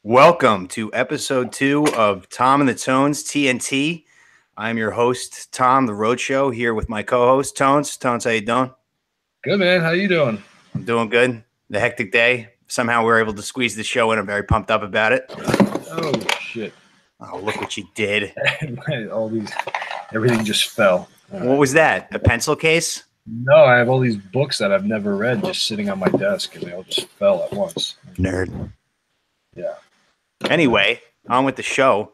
Welcome to episode 2 of Tom and the Tones TNT. I'm your host, Tom, the Roadshow, here with my co-host, Tones. Tones, how you doing? Good, man. How you doing? I'm doing good. The hectic day. Somehow we were able to squeeze the show in. I'm very pumped up about it. Oh, shit. Oh, look what you did. Everything just fell. What was that? A pencil case? No, I have all these books that I've never read just sitting on my desk, and they all just fell at once. Nerd. Yeah. Anyway, on with the show.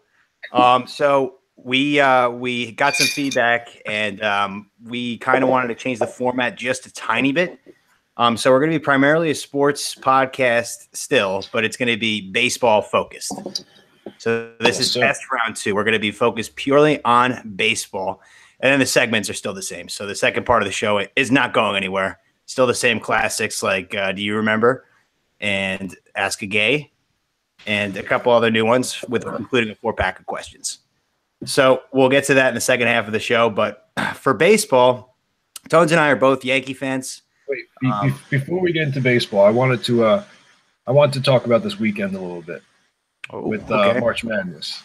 So we got some feedback, and we kind of wanted to change the format just a tiny bit. So we're going to be primarily a sports podcast still, but it's going to be baseball focused. So this is best round 2. We're going to be focused purely on baseball, and then the segments are still the same. So the second part of the show is not going anywhere. Still the same classics like Do You Remember? And Ask a Gay, and a couple other new ones, with including a 4-pack of questions. So we'll get to that in the second half of the show. But for baseball, Tones and I are both Yankee fans. Wait, before we get into baseball, I wanted to talk about this weekend a little bit with March Madness.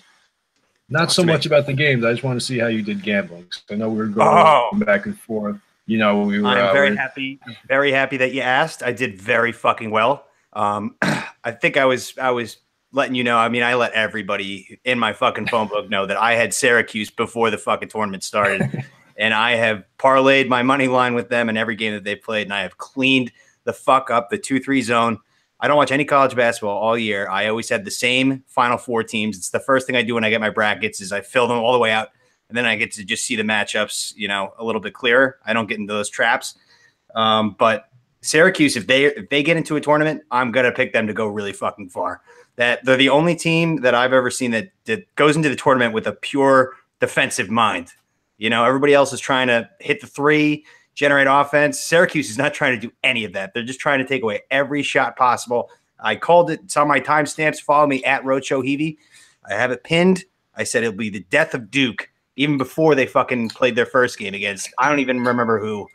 Not so much about the games. I just want to see how you did gambling. I know we were going back and forth. You know, we were. I'm very happy that you asked. I did very fucking well. I think I was letting you know. I mean, I let everybody in my fucking phone book know that I had Syracuse before the fucking tournament started. And I have parlayed my money line with them in every game that they played. And I have cleaned the fuck up the 2-3 zone. I don't watch any college basketball all year. I always have the same Final Four teams. It's the first thing I do when I get my brackets is I fill them all the way out. And then I get to just see the matchups, you know, a little bit clearer. I don't get into those traps. But Syracuse, if they get into a tournament, I'm going to pick them to go really fucking far. That they're the only team that I've ever seen that goes into the tournament with a pure defensive mind. You know, everybody else is trying to hit the three, generate offense. Syracuse is not trying to do any of that. They're just trying to take away every shot possible. I called it. It's on my timestamps. Follow me at Roadshow Heavy. I have it pinned. I said it'll be the death of Duke even before they fucking played their first game against. I don't even remember who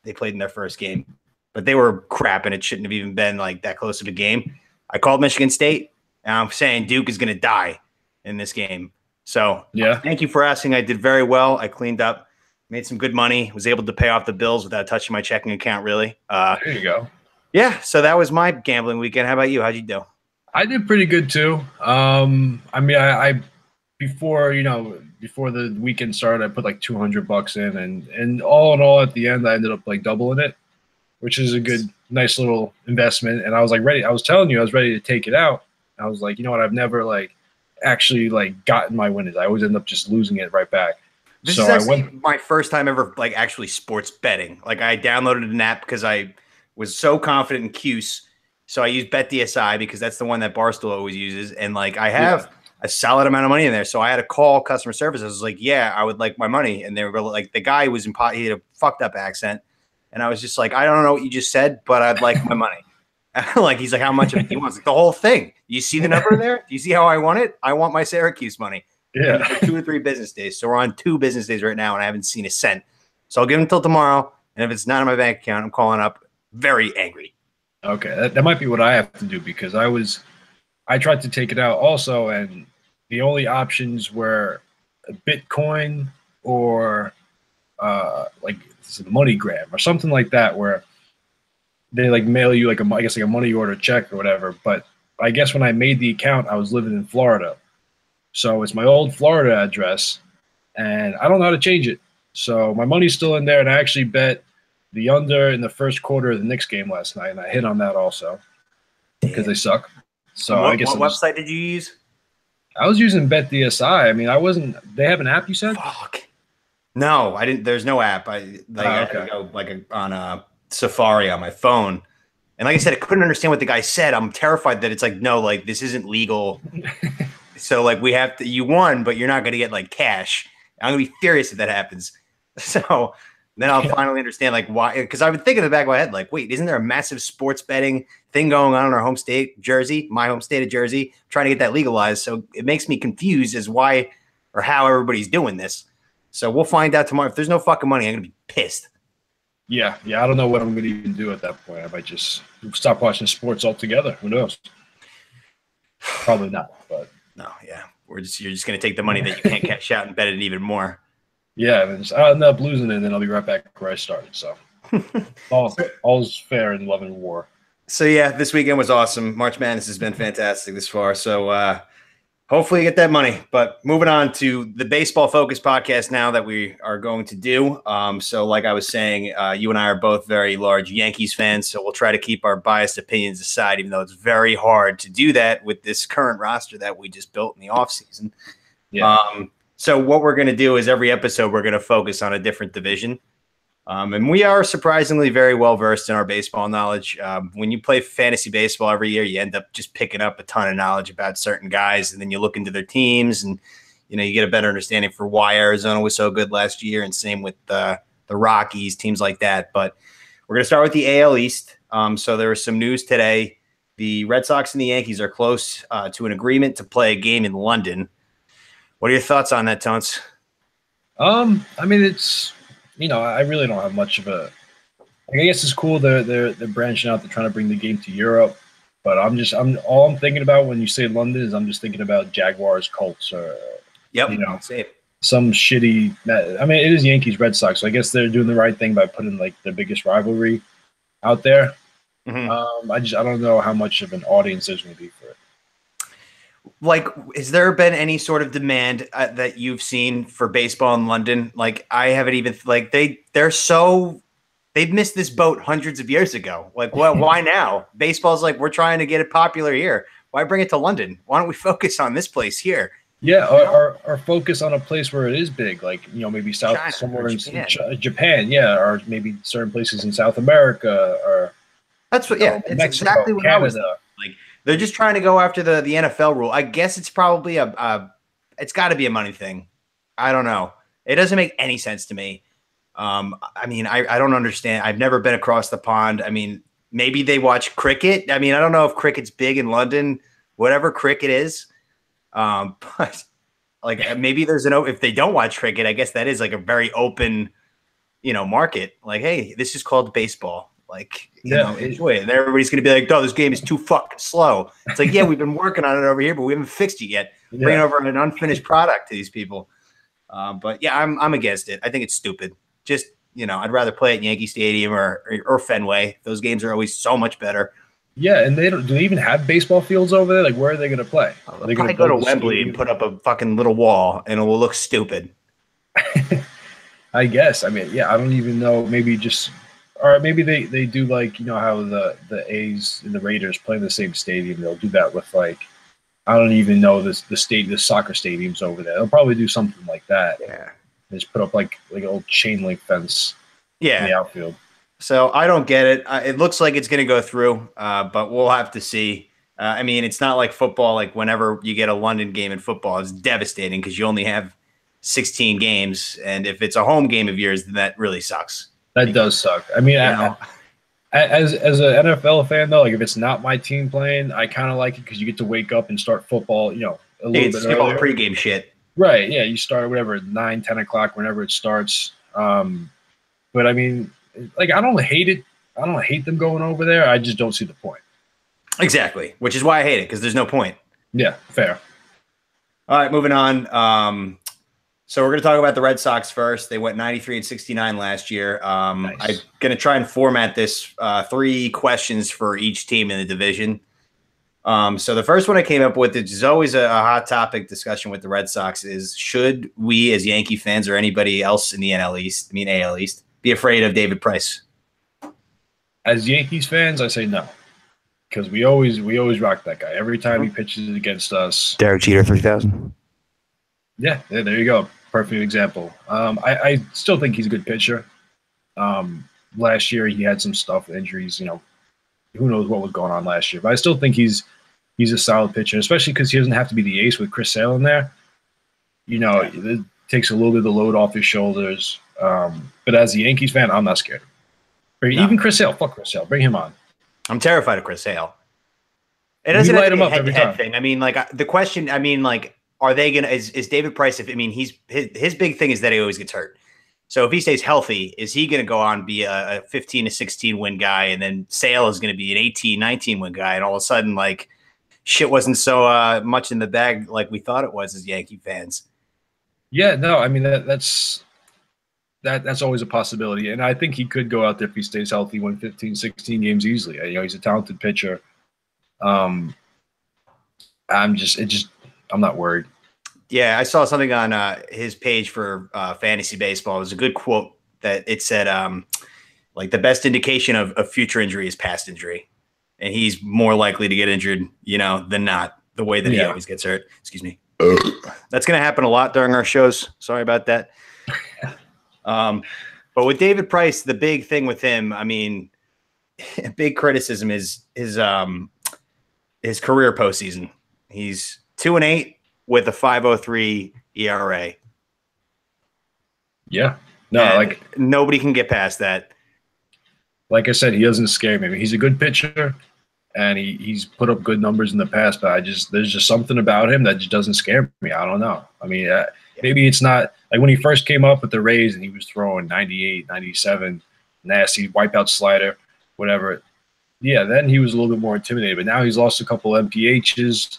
they played in their first game, but they were crap, and it shouldn't have even been like that close of a game. I called Michigan State, and I'm saying Duke is going to die in this game. So yeah, thank you for asking. I did very well. I cleaned up, made some good money, was able to pay off the bills without touching my checking account, really. There you go. Yeah, so that was my gambling weekend. How about you? How'd you do? I did pretty good too. I mean, I before the weekend started, I put like $200 in, and all in all, at the end, I ended up like doubling it, which is a good, nice little investment. And I was like ready. I was telling you, I was ready to take it out. I was like, you know what? I've never like actually like gotten my winnings. I always end up just losing it right back. This is actually my first time ever like actually sports betting. Like I downloaded an app because I was so confident in Cuse. So I used BetDSI because that's the one that Barstool always uses. And like I have a solid amount of money in there. So I had to call customer service. I was like, yeah, I would like my money. And they were like, the guy was he had a fucked up accent. And I was just like, I don't know what you just said, but I'd like my money. Like, he's like, how much of it he wants? Like, the whole thing. You see the number there? Do you see how I want it? I want my Syracuse money. Yeah. For 2 or 3 business days. So we're on 2 business days right now, and I haven't seen a cent. So I'll give him until tomorrow. And if it's not in my bank account, I'm calling up very angry. Okay. That might be what I have to do, because I tried to take it out also, and the only options were a Bitcoin or like MoneyGram or something like that, where they like mail you like a money order check or whatever. But I guess when I made the account, I was living in Florida. So it's my old Florida address, and I don't know how to change it. So my money's still in there, and I actually bet the under in the first quarter of the Knicks game last night, and I hit on that also because they suck. So what website did you use? I was using BetDSI. I mean, they have an app, you said? Fuck. No, I didn't. There's no app. I had to go on a Safari on my phone. And like I said, I couldn't understand what the guy said. I'm terrified that it's like, no, like this isn't legal. So like you won, but you're not going to get like cash. I'm going to be furious if that happens. So then I'll finally understand like why, because I've been thinking in the back of my head, like, wait, isn't there a massive sports betting thing going on in our home state, Jersey, my home state of Jersey, trying to get that legalized? So it makes me confused as why or how everybody's doing this. So we'll find out tomorrow. If there's no fucking money, I'm going to be pissed. Yeah. I don't know what I'm going to even do at that point. I might just stop watching sports altogether. Who knows? Probably not, but No, yeah. You're just going to take the money that you can't cash out and bet it even more. yeah, and I'll end up losing it, and then I'll be right back where I started. So all's fair in love and war. So yeah, this weekend was awesome. March Madness has been fantastic this far. So hopefully you get that money. But moving on to the baseball focused podcast now that we are going to do. So like I was saying, you and I are both very large Yankees fans. So we'll try to keep our biased opinions aside, even though it's very hard to do that with this current roster that we just built in the offseason. Yeah. So what we're going to do is every episode we're going to focus on a different division. And we are surprisingly very well versed in our baseball knowledge. When you play fantasy baseball every year, you end up just picking up a ton of knowledge about certain guys, and then you look into their teams, and you get a better understanding for why Arizona was so good last year, and same with the Rockies, teams like that. But we're going to start with the AL East. So there was some news today. The Red Sox and the Yankees are close to an agreement to play a game in London. What are your thoughts on that, Tones? I mean, it's. I really don't have much of a. I guess it's cool they're branching out. They're trying to bring the game to Europe, but I'm all I'm thinking about when you say London is I'm just thinking about Jaguars, Colts, or same. Some shitty. I mean, it is Yankees, Red Sox, so I guess they're doing the right thing by putting like their biggest rivalry out there. Mm-hmm. I don't know how much of an audience there's going to be for it. Like, has there been any sort of demand that you've seen for baseball in London? Like, I haven't even like they've missed this boat hundreds of years ago. Like, well, why now? Baseball's like, we're trying to get it popular here. Why bring it to London? Why don't we focus on this place here? Yeah, or focus on a place where it is big, like maybe China, somewhere in Japan, yeah, or maybe certain places in South America, or that's what, yeah, it's Mexico, exactly what Canada. I was like. They're just trying to go after the NFL rule. I guess it's probably it's got to be a money thing. I don't know. It doesn't make any sense to me. I mean, I don't understand. I've never been across the pond. I mean, maybe they watch cricket. I mean, I don't know if cricket's big in London, whatever cricket is. But like maybe there's if they don't watch cricket, I guess that is like a very open, market. Like, hey, this is called baseball. Like, enjoy it. And everybody's going to be like, oh, this game is too fucking slow. It's like, yeah, we've been working on it over here, but we haven't fixed it yet. Yeah. Bringing over an unfinished product to these people. But yeah, I'm against it. I think it's stupid. Just, I'd rather play at Yankee Stadium or Fenway. Those games are always so much better. Yeah, and do they even have baseball fields over there? Like, where are they going to play? Are they going to go to Wembley and put up a fucking little wall, and it will look stupid. I guess. I mean, yeah, I don't even know. Maybe just – or maybe they do like, how the A's and the Raiders play in the same stadium. They'll do that with like, I don't even know the soccer stadiums over there. They'll probably do something like that. Yeah. Just put up like an old chain link fence in the outfield. So I don't get it. It looks like it's going to go through, but we'll have to see. I mean, it's not like football. Like whenever you get a London game in football, it's devastating because you only have 16 games. And if it's a home game of yours, then that really sucks. That does suck. I mean, as an NFL fan, though, like if it's not my team playing, I kind of like it because you get to wake up and start football, a little bit earlier. All pregame shit. Right, yeah. You start whatever, 9, 10 o'clock, whenever it starts. But, I mean, like I don't hate it. I don't hate them going over there. I just don't see the point. Exactly, which is why I hate it because there's no point. Yeah, fair. All right, moving on. So we're going to talk about the Red Sox first. They went 93-69 last year. Nice. I'm going to try and format this 3 questions for each team in the division. So the first one I came up with, which is always a hot topic discussion with the Red Sox, is should we as Yankee fans or anybody else in the AL East, be afraid of David Price? As Yankees fans, I say no. Because we always rock that guy. Every time he pitches against us. Derek Jeter 3000. Yeah, there you go. Perfect example. I still think he's a good pitcher. Last year he had some stuff, injuries. Who knows what was going on last year? But I still think he's a solid pitcher, especially because he doesn't have to be the ace with Chris Sale in there. It takes a little bit of the load off his shoulders. But as a Yankees fan, I'm not scared. Even Chris Sale, fuck Chris Sale, bring him on. I'm terrified of Chris Sale. It doesn't have to be a head-to-head thing. I mean, like the question. I mean, like. Are they gonna? Is David Price? His big thing is that he always gets hurt. So if he stays healthy, is he gonna go on and be a 15 to 16 win guy, and then Sale is gonna be an 18, 19 win guy, and all of a sudden, like, shit wasn't so much in the bag like we thought it was as Yankee fans. Yeah, no, I mean that's always a possibility. And I think he could go out there if he stays healthy, win 15, 16 games easily. You know, he's a talented pitcher. I'm not worried. Yeah, I saw something on his page for fantasy baseball. It was a good quote that it said, like the best indication of future injury is past injury. And he's more likely to get injured, than not, the way that he always gets hurt. Excuse me. That's going to happen a lot during our shows. Sorry about that. But with David Price, the big thing with him, I mean, big criticism is his career postseason. He's 2-8 with a 5.03 ERA. Yeah. No, and nobody can get past that. Like I said, he doesn't scare me. I mean, he's a good pitcher, and he's put up good numbers in the past, but there's just something about him that just doesn't scare me. I don't know. I mean, maybe it's not like when he first came up with the Rays and he was throwing 98, 97, nasty wipeout slider, whatever. Yeah, then he was a little bit more intimidated, but now he's lost a couple MPHs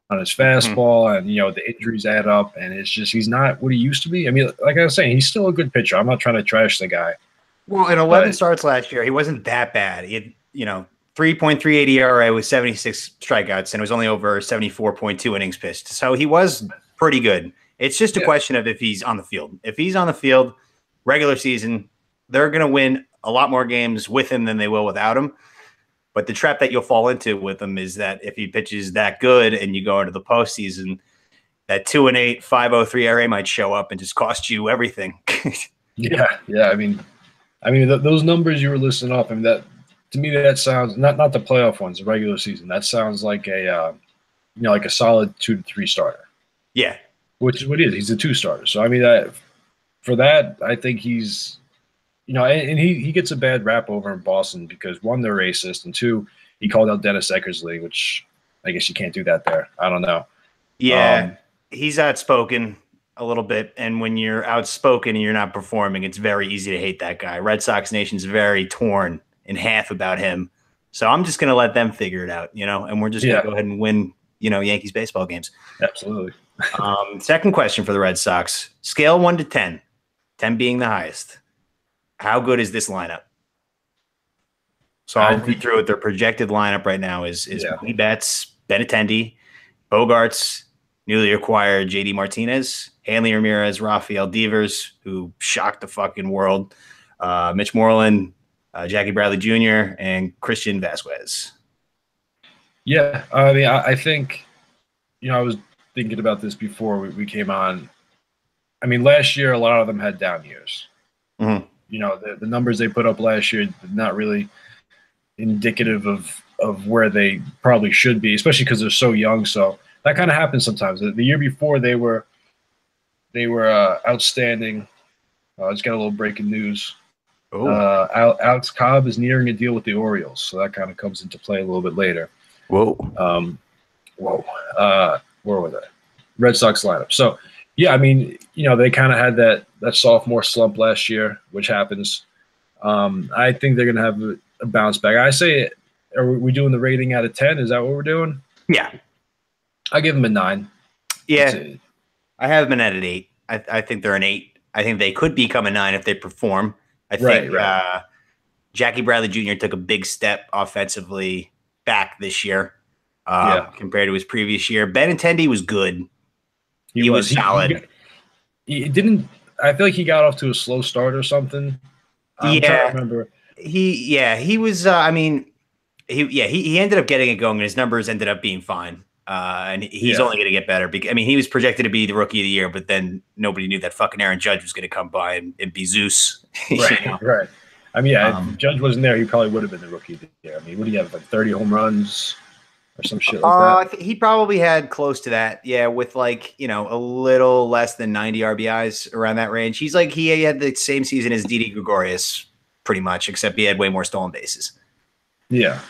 on his fastball, and the injuries add up, and it's just he's not what he used to be. I mean, like I was saying, he's still a good pitcher. I'm not trying to trash the guy. Well, in 11 starts last year, he wasn't that bad. He had 3.38 ERA with 76 strikeouts, and it was only over 74.2 innings pitched. So he was pretty good. It's just a question of if he's on the field. If he's on the field, regular season, they're going to win a lot more games with him than they will without him. But the trap that you'll fall into with him is that if he pitches that good and you go into the postseason, that 2-8, 5.03 ERA might show up and just cost you everything. Yeah. I mean, those numbers you were listing off. I mean, that to me that sounds not the playoff ones, the regular season. That sounds like a like a solid 2 to 3 starter. Yeah, which is what he is. He's a 2 starter. So I mean, for that, I think he's. And he gets a bad rap over in Boston because 1, they're racist, and 2, he called out Dennis Eckersley, which I guess you can't do that there. I don't know. Yeah, he's outspoken a little bit, and when you're outspoken and you're not performing, it's very easy to hate that guy. Red Sox Nation's very torn in half about him, so I'm just going to let them figure it out, and we're just going to go ahead and win, Yankees baseball games. Absolutely. Second question for the Red Sox: scale 1 to 10, 10 being the highest. How good is this lineup? So I'll read through it. Their projected lineup right now is Mookie Betts, Benintendi, Bogarts, newly acquired JD Martinez, Hanley Ramirez, Rafael Devers, who shocked the fucking world, Mitch Moreland, Jackie Bradley Jr., and Christian Vasquez. Yeah, I mean, I think, I was thinking about this before we came on. I mean, last year, a lot of them had down years. Mm-hmm. The numbers they put up last year, not really indicative of where they probably should be, especially because they're so young. So that kind of happens sometimes. The year before they were outstanding. I just got a little breaking news. Alex Cobb is nearing a deal with the Orioles, so that kind of comes into play a little bit later. Whoa. Where were they? Red Sox lineup. So yeah, I mean, they kind of had that sophomore slump last year, which happens. I think they're going to have a bounce back. I say, are we doing the rating out of 10? Is that what we're doing? Yeah. I give them a 9. Yeah. I have them at an 8. I think they're an 8. I think they could become a 9 if they perform. I think Jackie Bradley Jr. took a big step offensively back this year compared to his previous year. Benintendi was good. He was solid. He didn't. I feel like he got off to a slow start or something. I'm trying to remember. He was. I mean, he ended up getting it going, and his numbers ended up being fine. And he's only going to get better. Because, I mean, he was projected to be the rookie of the year, but then nobody knew that fucking Aaron Judge was going to come by and be Zeus. Right. I mean, if Judge wasn't there, he probably would have been the rookie of the year. I mean, what do you have, like 30 home runs? Or some shit like that. He probably had close to that. Yeah, with like, a little less than 90 RBIs around that range. He had the same season as Didi Gregorius, pretty much, except he had way more stolen bases. Yeah.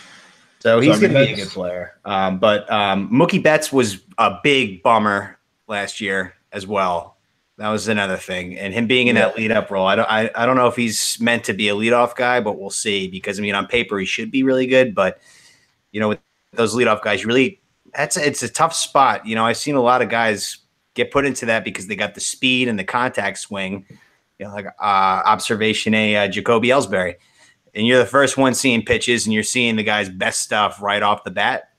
So he's going to be a good player. But Mookie Betts was a big bummer last year as well. That was another thing. And him being in that lead-up role, I don't know if he's meant to be a leadoff guy, but we'll see. Because, I mean, on paper, he should be really good. But, with those leadoff guys, you really it's a tough spot. You know, I've seen a lot of guys get put into that because they got the speed and the contact swing. You know, like observation Jacoby Ellsbury, and you're the first one seeing pitches, and you're seeing the guy's best stuff right off the bat,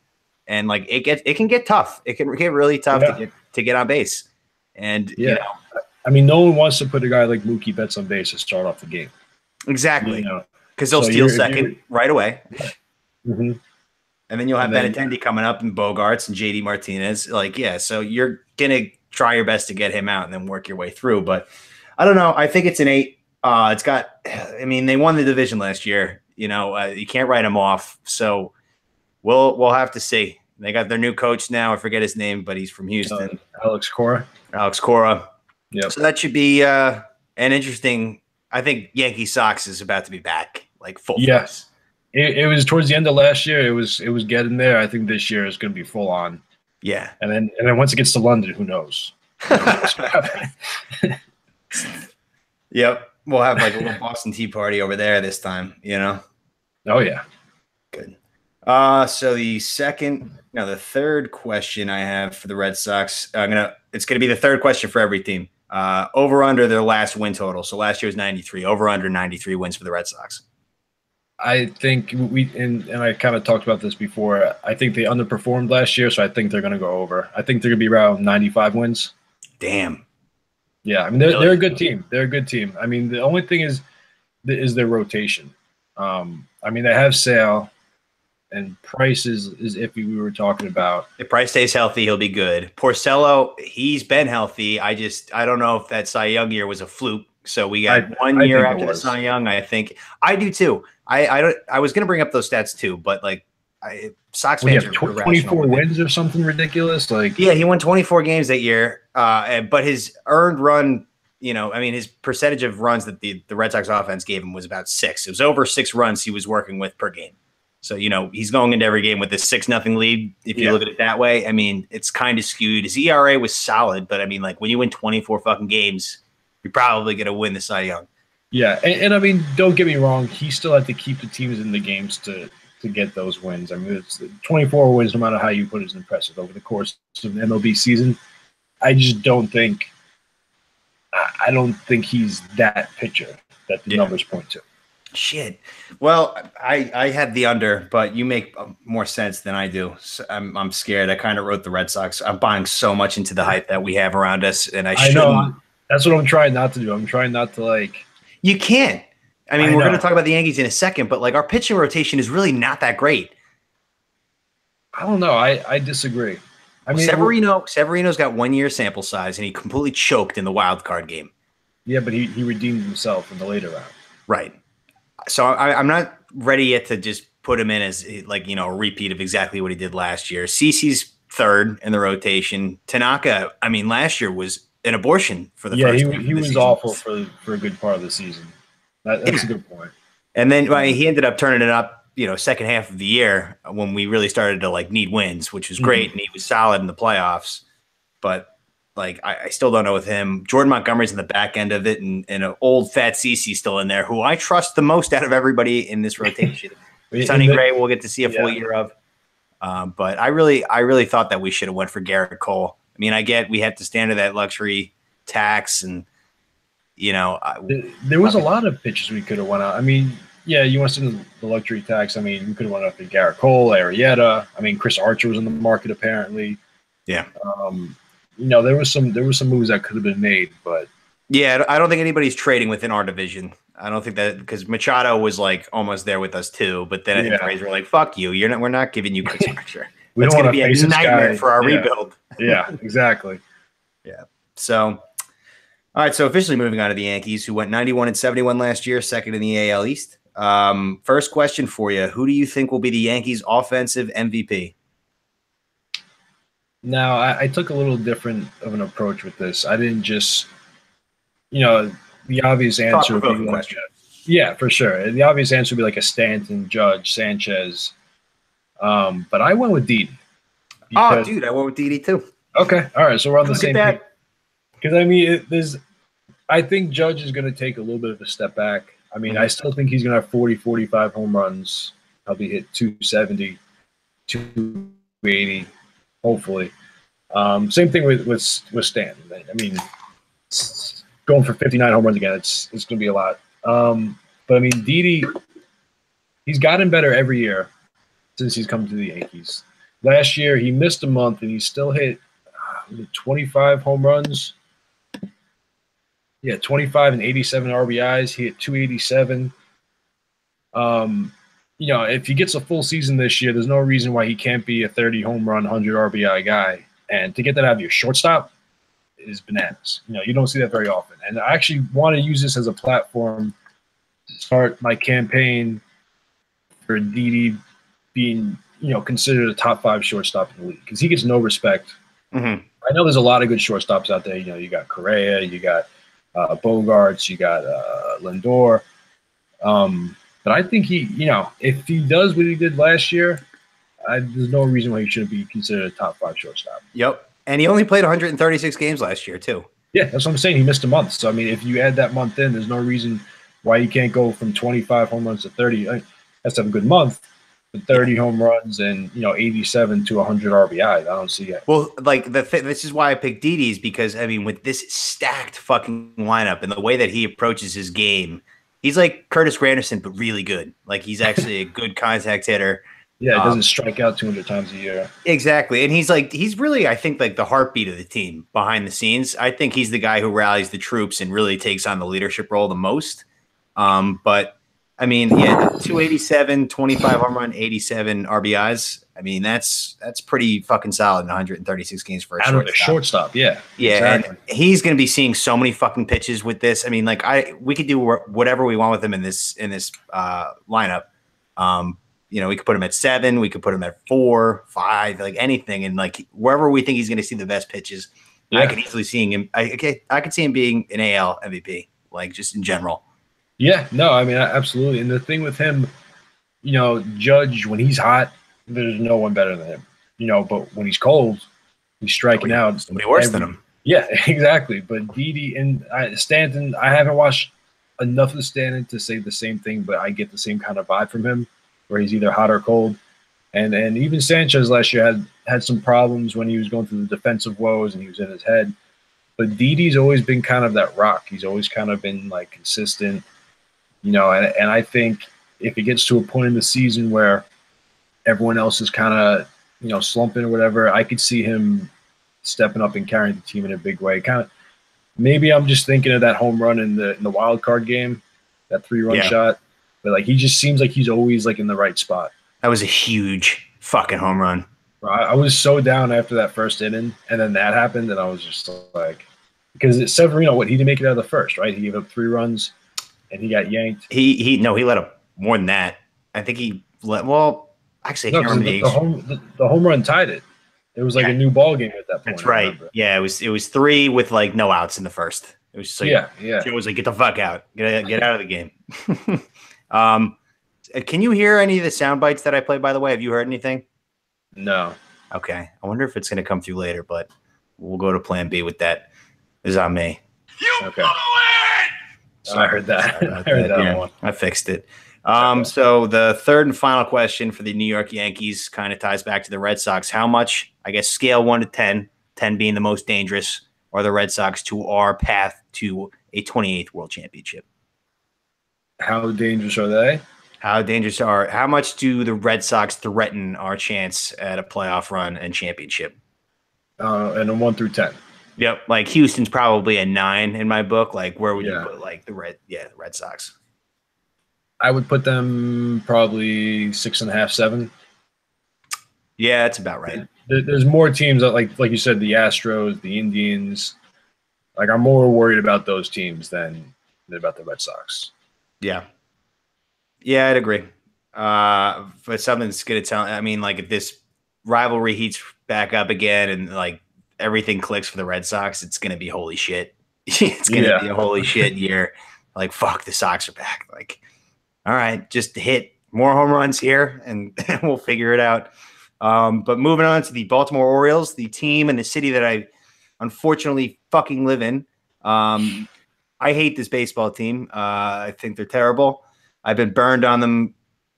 and like it can get tough. It can get really tough to get on base, and you know, I mean, no one wants to put a guy like Mookie Betts on base to start off the game. Exactly, because they'll steal second right away. Mm-hmm. And then you'll have Benintendi coming up and Bogarts and JD Martinez. Like, yeah, so you're going to try your best to get him out and then work your way through. But I don't know. I think it's an 8. It's got – I mean, they won the division last year. You know, you can't write them off. So we'll have to see. They got their new coach now. I forget his name, but he's from Houston. Alex Cora. Yeah. So that should be an interesting – I think Yankee Sox is about to be back, like full force. It was towards the end of last year. It was getting there. I think this year is going to be full on. Yeah, and then once it gets to London, who knows? Yep, we'll have like a little Boston Tea Party over there this time. You know. Oh yeah. Good. So the third question I have for the Red Sox, it's gonna be the third question for every team. Over under their last win total. So last year was 93. Over under 93 wins for the Red Sox. I think and I kind of talked about this before. I think they underperformed last year, so I think they're going to go over. I think they're going to be around 95 wins. Damn. Yeah, I mean they're a good team. They're a good team. I mean the only thing is their rotation. I mean they have Sale, and Price is iffy. We were talking about. If Price stays healthy, he'll be good. Porcello, he's been healthy. I don't know if that Cy Young year was a fluke. So we got 1 year after the Cy Young. I think I do too. I was going to bring up those stats too, but like Sox fans are 24 wins or something ridiculous. Like he won 24 games that year, but his earned run, you know, I mean, his percentage of runs that the Red Sox offense gave him was about 6. It was over 6 runs he was working with per game. So you know he's going into every game with this 6-0 lead. If you look at it that way, I mean, it's kind of skewed. His ERA was solid, but I mean, like when you win 24 fucking games, you're probably going to win the Cy Young. Yeah, and I mean, don't get me wrong. He still had to keep the teams in the games to get those wins. I mean, it's 24 wins, no matter how you put it, is impressive over the course of an MLB season. I just don't think – I don't think he's that pitcher that the numbers point to. Shit. Well, I had the under, but you make more sense than I do. So I'm scared. I kind of wrote the Red Sox. I'm buying so much into the hype that we have around us, and I shouldn't. Know. That's what I'm trying not to do. I'm trying not to like – You can't. I mean, we're going to talk about the Yankees in a second, but like our pitching rotation is really not that great. I don't know. I disagree. I mean, Severino's got 1 year sample size, and he completely choked in the wild card game. Yeah, but he redeemed himself in the later round. Right. So I'm not ready yet to just put him in as like, you know, a repeat of exactly what he did last year. CeCe's third in the rotation. Tanaka, I mean, last year was an abortion for the first. Yeah, he was awful for a good part of the season. That's a good point. And then he ended up turning it up, you know, second half of the year when we really started to like need wins, which was great, and he was solid in the playoffs. But like I still don't know with him. Jordan Montgomery's in the back end of it, and an old fat CeCe still in there, who I trust the most out of everybody in this rotation. Sonny Gray we'll get to see a full year of. But I really thought that we should have went for Garrett Cole. I mean, I get we had to stand to that luxury tax, and you know, there was a lot of pitches we could have went out. I mean, yeah, you want to send the luxury tax. I mean, we could have went after Garrett Cole, Arrieta. I mean, Chris Archer was in the market apparently. Yeah. You know, there was some moves that could have been made, but yeah, I don't think anybody's trading within our division. I don't think that because Machado was like almost there with us too, but then I think the Rays were like, "Fuck you, we're not giving you Chris Archer." It's going to be a nightmare for our rebuild. Yeah, exactly. Yeah. So, all right. So officially moving on to the Yankees, who went 91-71 last year, second in the AL East. First question for you: who do you think will be the Yankees' offensive MVP? Now, I took a little different of an approach with this. I didn't just, you know, the obvious answer would be like, yeah, for sure. The obvious answer would be like a Stanton, Judge, Sanchez. But I went with Didi. Oh, dude, I went with Didi too. Okay, all right, so we're on the same page. Because I mean, I think Judge is going to take a little bit of a step back. I mean, I still think he's going to have 40, 45 home runs. Probably hit 270, 280. hopefully. Same thing with Stanton. I mean, going for 59 home runs again, it's going to be a lot. But I mean, Didi, he's gotten better every year since he's come to the Yankees. Last year, he missed a month, and he still hit 25 home runs. Yeah, 25 and 87 RBIs. He hit 287. If he gets a full season this year, there's no reason why he can't be a 30 home run, 100 RBI guy. And to get that out of your shortstop is bananas. You don't see that very often. And I actually want to use this as a platform to start my campaign for Didi being, considered a top 5 shortstop in the league because he gets no respect. Mm-hmm. I know there's a lot of good shortstops out there. You got Correa, you got Bogarts, you got Lindor. But I think he, if he does what he did last year, there's no reason why he shouldn't be considered a top 5 shortstop. Yep. And he only played 136 games last year, too. Yeah, that's what I'm saying. He missed a month. So, I mean, if you add that month in, there's no reason why he can't go from 25 home runs to 30. That's a good month. 30 home runs and 87 to 100 RBI. I don't see it. Well, like this is why I picked Didi's because I mean, with this stacked fucking lineup and the way that he approaches his game, he's like Curtis Granderson, but really good. Like he's actually a good contact hitter. Yeah, it doesn't strike out 200 times a year. Exactly, and he's really, I think, like the heartbeat of the team behind the scenes. I think he's the guy who rallies the troops and really takes on the leadership role the most. But I mean, yeah, 287, 25 home run, 87 RBIs. I mean, that's pretty fucking solid in 136 games for a shortstop. Yeah. Yeah, exactly. And he's going to be seeing so many fucking pitches with this. I mean, like we could do whatever we want with him in this lineup. We could put him at 7, we could put him at 4, 5, like anything, and like wherever we think he's going to see the best pitches. Yeah. I could easily see him. I could see him being an AL MVP, like just in general. Yeah, no, I mean, absolutely. And the thing with him, Judge, when he's hot, there's no one better than him, but when he's cold, he's striking out. Somebody worse than him. Yeah, exactly. But Didi and Stanton, I haven't watched enough of Stanton to say the same thing, but I get the same kind of vibe from him where he's either hot or cold. And even Sanchez last year had some problems when he was going through the defensive woes and he was in his head. But Didi's always been kind of that rock. He's always kind of been like consistent. And I think if it gets to a point in the season where everyone else is kind of, slumping or whatever, I could see him stepping up and carrying the team in a big way. Kind of, maybe I'm just thinking of that home run in the wild card game, that 3-run shot. But like he just seems like he's always like in the right spot. That was a huge fucking home run. I was so down after that first inning, and then that happened, and I was just like, because Severino, he didn't make it out of the first, right? He gave up 3 runs. And he got yanked. He let up more than that. I think he let. Well, actually, I can't remember the home run tied it. It was like a new ball game at that point. That's right. Yeah, it was 3 with like no outs in the first. It was just like It was like get the fuck out, get out of the game. Can you hear any of the sound bites that I played? By the way, have you heard anything? No. Okay, I wonder if it's going to come through later, but we'll go to Plan B with that. This is on me. Okay. I heard that. I heard that one. I fixed it. So the third and final question for the New York Yankees kind of ties back to the Red Sox. How much, I guess, scale 1 to 10, 10 being the most dangerous, are the Red Sox to our path to a 28th World Championship? How dangerous are they? How much do the Red Sox threaten our chance at a playoff run and championship? And a 1 through 10. Yep, like Houston's probably a 9 in my book. Like, where would you put like the Red Sox? I would put them probably 6.5, 7. Yeah, that's about right. There's more teams that like you said, the Astros, the Indians. Like I'm more worried about those teams than about the Red Sox. Yeah, I'd agree. But something's gonna tell. I mean, like if this rivalry heats back up again and like everything clicks for the Red Sox, it's going to be holy shit. It's going to be a holy shit year. Like, fuck, the Sox are back. Like, all right, just hit more home runs here and we'll figure it out. But moving on to the Baltimore Orioles, the team and the city that I unfortunately fucking live in. I hate this baseball team. I think they're terrible. I've been burned on them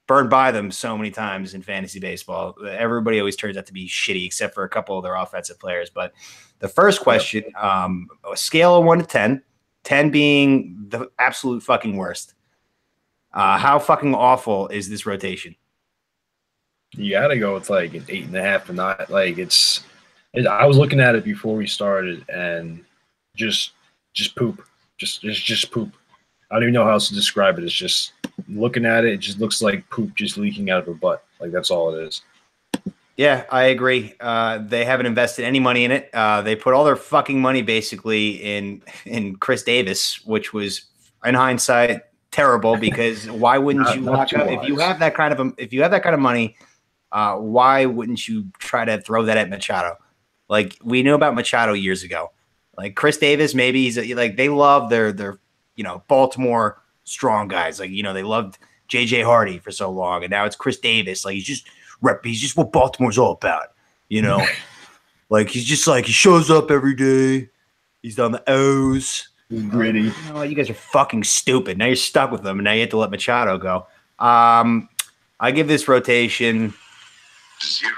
burned by them so many times in fantasy baseball. Everybody always turns out to be shitty, except for a couple of their offensive players. But the first question, a scale of 1 to 10, 10 being the absolute fucking worst. How fucking awful is this rotation? You gotta go with like an 8.5 or not. Like I was looking at it before we started, and just poop, just poop. I don't even know how else to describe it. It's just looking at it, it just looks like poop just leaking out of her butt. Like that's all it is. Yeah, I agree. They haven't invested any money in it. They put all their fucking money basically in Chris Davis, which was in hindsight terrible because why wouldn't you lock up if you have that kind of money? Why wouldn't you try to throw that at Machado? Like we knew about Machado years ago. Like Chris Davis, maybe he's like they love their Baltimore strong guys. Like they loved JJ Hardy for so long, and now it's Chris Davis. Like he's just what Baltimore's all about. Like he's just like he shows up every day. He's on the O's. He's gritty. You guys are fucking stupid. Now you're stuck with them, and now you have to let Machado go. I give this rotation 0.0.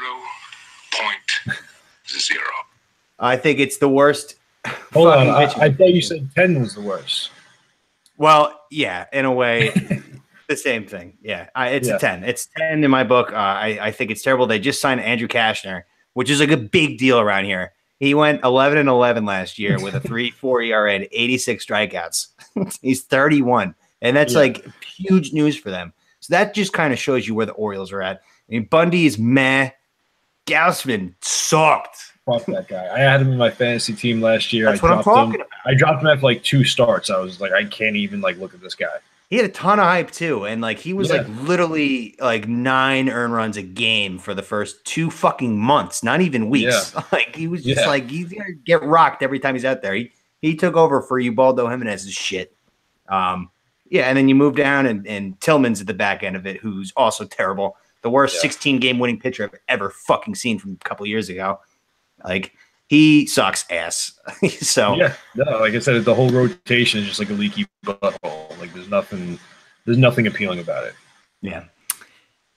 I think it's the worst. Hold on, I thought you said 10 was the worst. Well, yeah, in a way, the same thing. Yeah, it's a 10. It's 10 in my book. I think it's terrible. They just signed Andrew Cashner, which is like a big deal around here. He went 11-11 last year with a 3.4 ERA and 86 strikeouts. He's 31, and that's like huge news for them. So that just kind of shows you where the Orioles are at. I mean, Bundy is meh. Gausman sucked. Fuck that guy. I had him in my fantasy team last year. That's what I'm talking about. I dropped him after like 2 starts. I was like, I can't even like look at this guy. He had a ton of hype too, and like he was like literally like 9 earned runs a game for the first 2 fucking months, not even weeks. Yeah. Like he was just like he's gonna get rocked every time he's out there. He took over for Ubaldo Jimenez's shit. And then you move down and Tillman's at the back end of it, who's also terrible. The worst 16-game winning pitcher I've ever fucking seen from a couple years ago. Like he sucks ass. So like I said, the whole rotation is just like a leaky butthole. Like there's nothing appealing about it. Yeah.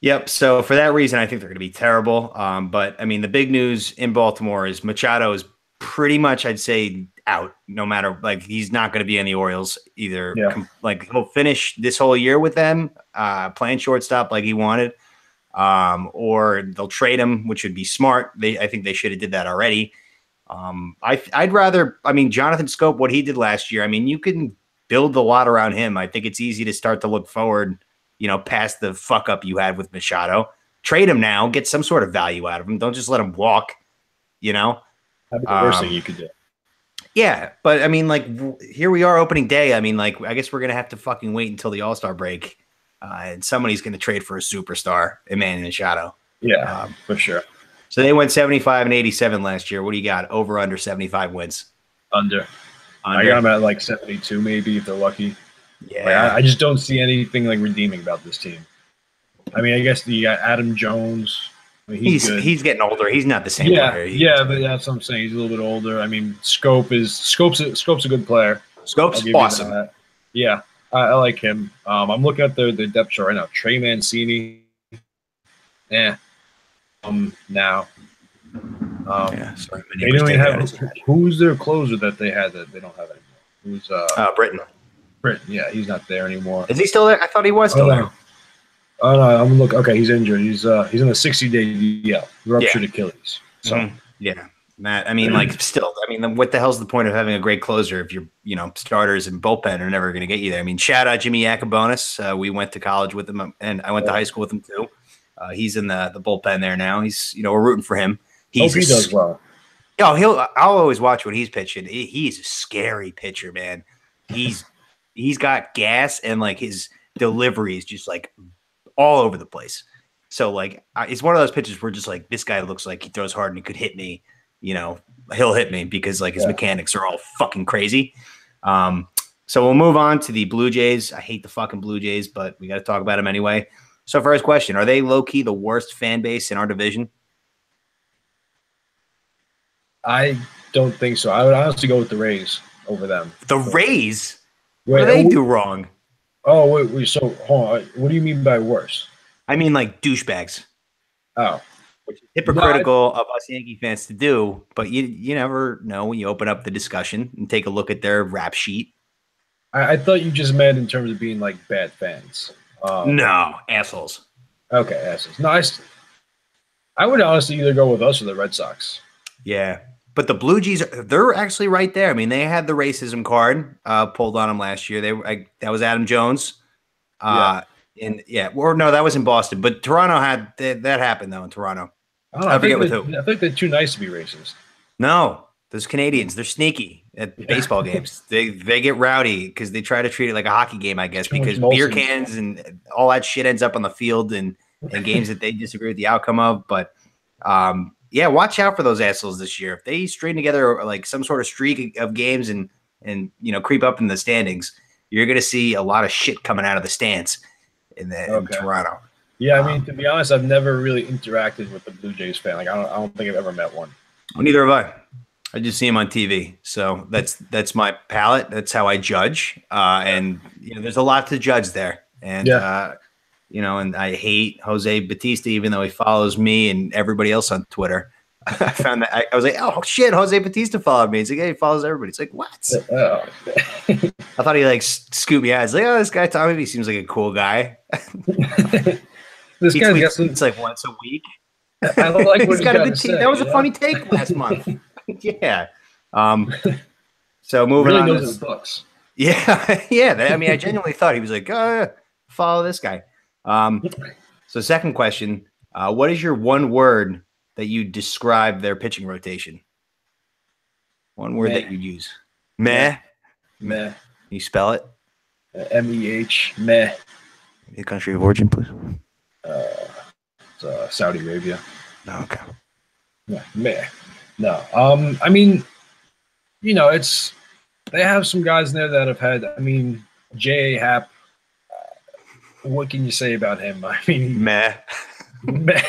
Yep. So for that reason, I think they're going to be terrible. But I mean, the big news in Baltimore is Machado is pretty much, I'd say, out. No matter like he's not going to be in the Orioles either. Yeah. Like he'll finish this whole year with them, playing shortstop like he wanted. Or they'll trade him, which would be smart. I think they should have did that already. I'd rather, Jonathan Scope, what he did last year. I mean, you can build a lot around him. I think it's easy to start to look forward, past the fuck up you had with Machado. Trade him now, get some sort of value out of him. Don't just let him walk, That'd be the worst thing you could do. Yeah, but I mean, like, here we are opening day. I mean, like, I guess we're going to have to fucking wait until the All-Star break. And somebody's going to trade for a superstar, Emmanuel Machado. Yeah, for sure. So they went 75 and 87 last year. What do you got? Over, under 75 wins? Under. I got them at like 72 maybe if they're lucky. Yeah. Like, I just don't see anything like redeeming about this team. I mean, I guess the Adam Jones. I mean, he's getting older. He's not the same player. Yeah, but that's what I'm saying. He's a little bit older. I mean, Scope's a good player. Scope's awesome. Yeah. I like him. I'm looking at the depth chart right now. Trey Mancini. Yeah. Now. Sorry. They don't even have who's their closer that they had that they don't have anymore. Who's Britton. Britton. Yeah, he's not there anymore. Is he still there? I thought he was still there. Oh no, I'm looking. Okay, he's injured. He's in a 60-day DL, ruptured Achilles. So yeah. Matt, I mean, like, still, I mean, what the hell's the point of having a great closer if your, starters and bullpen are never going to get you there? I mean, shout out Jimmy Yacobonis. We went to college with him, and I went to high school with him too. He's in the bullpen there now. He's, we're rooting for him. He does well. I'll always watch when he's pitching. He's a scary pitcher, man. He's got gas, and like his delivery is just like all over the place. So like, it's one of those pitches where just like this guy looks like he throws hard and he could hit me. He'll hit me because like his mechanics are all fucking crazy. So we'll move on to the Blue Jays. I hate the fucking Blue Jays, but we got to talk about them anyway. So first question, are they low-key the worst fan base in our division? I don't think so. I would honestly go with the Rays over them. The Rays? What do they do wrong? Oh, wait, so hold on. What do you mean by worse? I mean, like douchebags, Oh, which is no, I, hypocritical of us Yankee fans to do. But you never know when you open up the discussion and take a look at their rap sheet. I thought you just meant in terms of being like bad fans. No, assholes. Okay, assholes. No, I would honestly either go with us or the Red Sox. Yeah. But the Blue Jays, they're actually right there. I mean, they had the racism card pulled on them last year. That was Adam Jones. Yeah. And yeah, or no, that was in Boston. But Toronto had that happened though in Toronto. I don't know. I forget with who. I think they're too nice to be racist. No, those Canadians, they're sneaky at baseball games. They get rowdy because they try to treat it like a hockey game, I guess, because beer cans and all that shit ends up on the field and games that they disagree with the outcome of. But yeah, watch out for those assholes this year. If they string together like some sort of streak of games and creep up in the standings, you're gonna see a lot of shit coming out of the stands in Toronto. Yeah, I mean, to be honest, I've never really interacted with the Blue Jays fan. Like, I don't think I've ever met one. Well, neither have I. I just see him on TV, so that's my palate. That's how I judge, and there's a lot to judge there. And and I hate Jose Bautista, even though he follows me and everybody else on Twitter. I found that I was like, oh shit, Jose Bautista followed me. He's like, yeah, he follows everybody. It's like, what? I thought he like scooped me out. I was like, oh, this guy Tommy V seems like a cool guy. This guy gets it's like once a week. I don't like what he's got a good take. That was a funny take last month. Yeah. So moving on. Knows his books. Yeah, yeah. I mean, I genuinely thought he was like, follow this guy. So second question, what is your one word that you describe their pitching rotation? One word that you'd use. Meh. Meh. Can you spell it? MEH. Meh. The country of origin, please. It's, Saudi Arabia. Oh, okay. Yeah, meh. No. I mean, it's they have some guys in there that have had. I mean, J.A. Happ. What can you say about him? I mean, meh.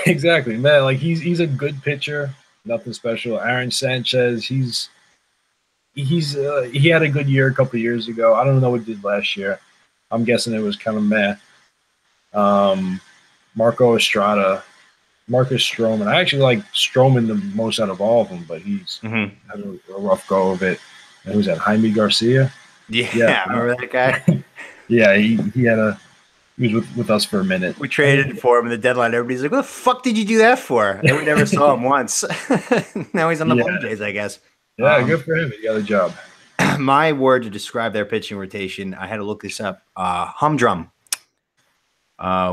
Exactly, meh. Like he's a good pitcher, nothing special. Aaron Sanchez, he had a good year a couple of years ago. I don't know what he did last year. I'm guessing it was kind of meh. Marco Estrada, Marcus Stroman. I actually like Stroman the most out of all of them, but he's had a rough go of it. And who's that? Jaime Garcia. Yeah, remember that guy? Yeah, he was with us for a minute. We traded for him in the deadline. Everybody's like, what the fuck did you do that for? And we never saw him once. Now he's on the Blue Jays, I guess. Yeah, good for him. He got a job. My word to describe their pitching rotation, I had to look this up, humdrum,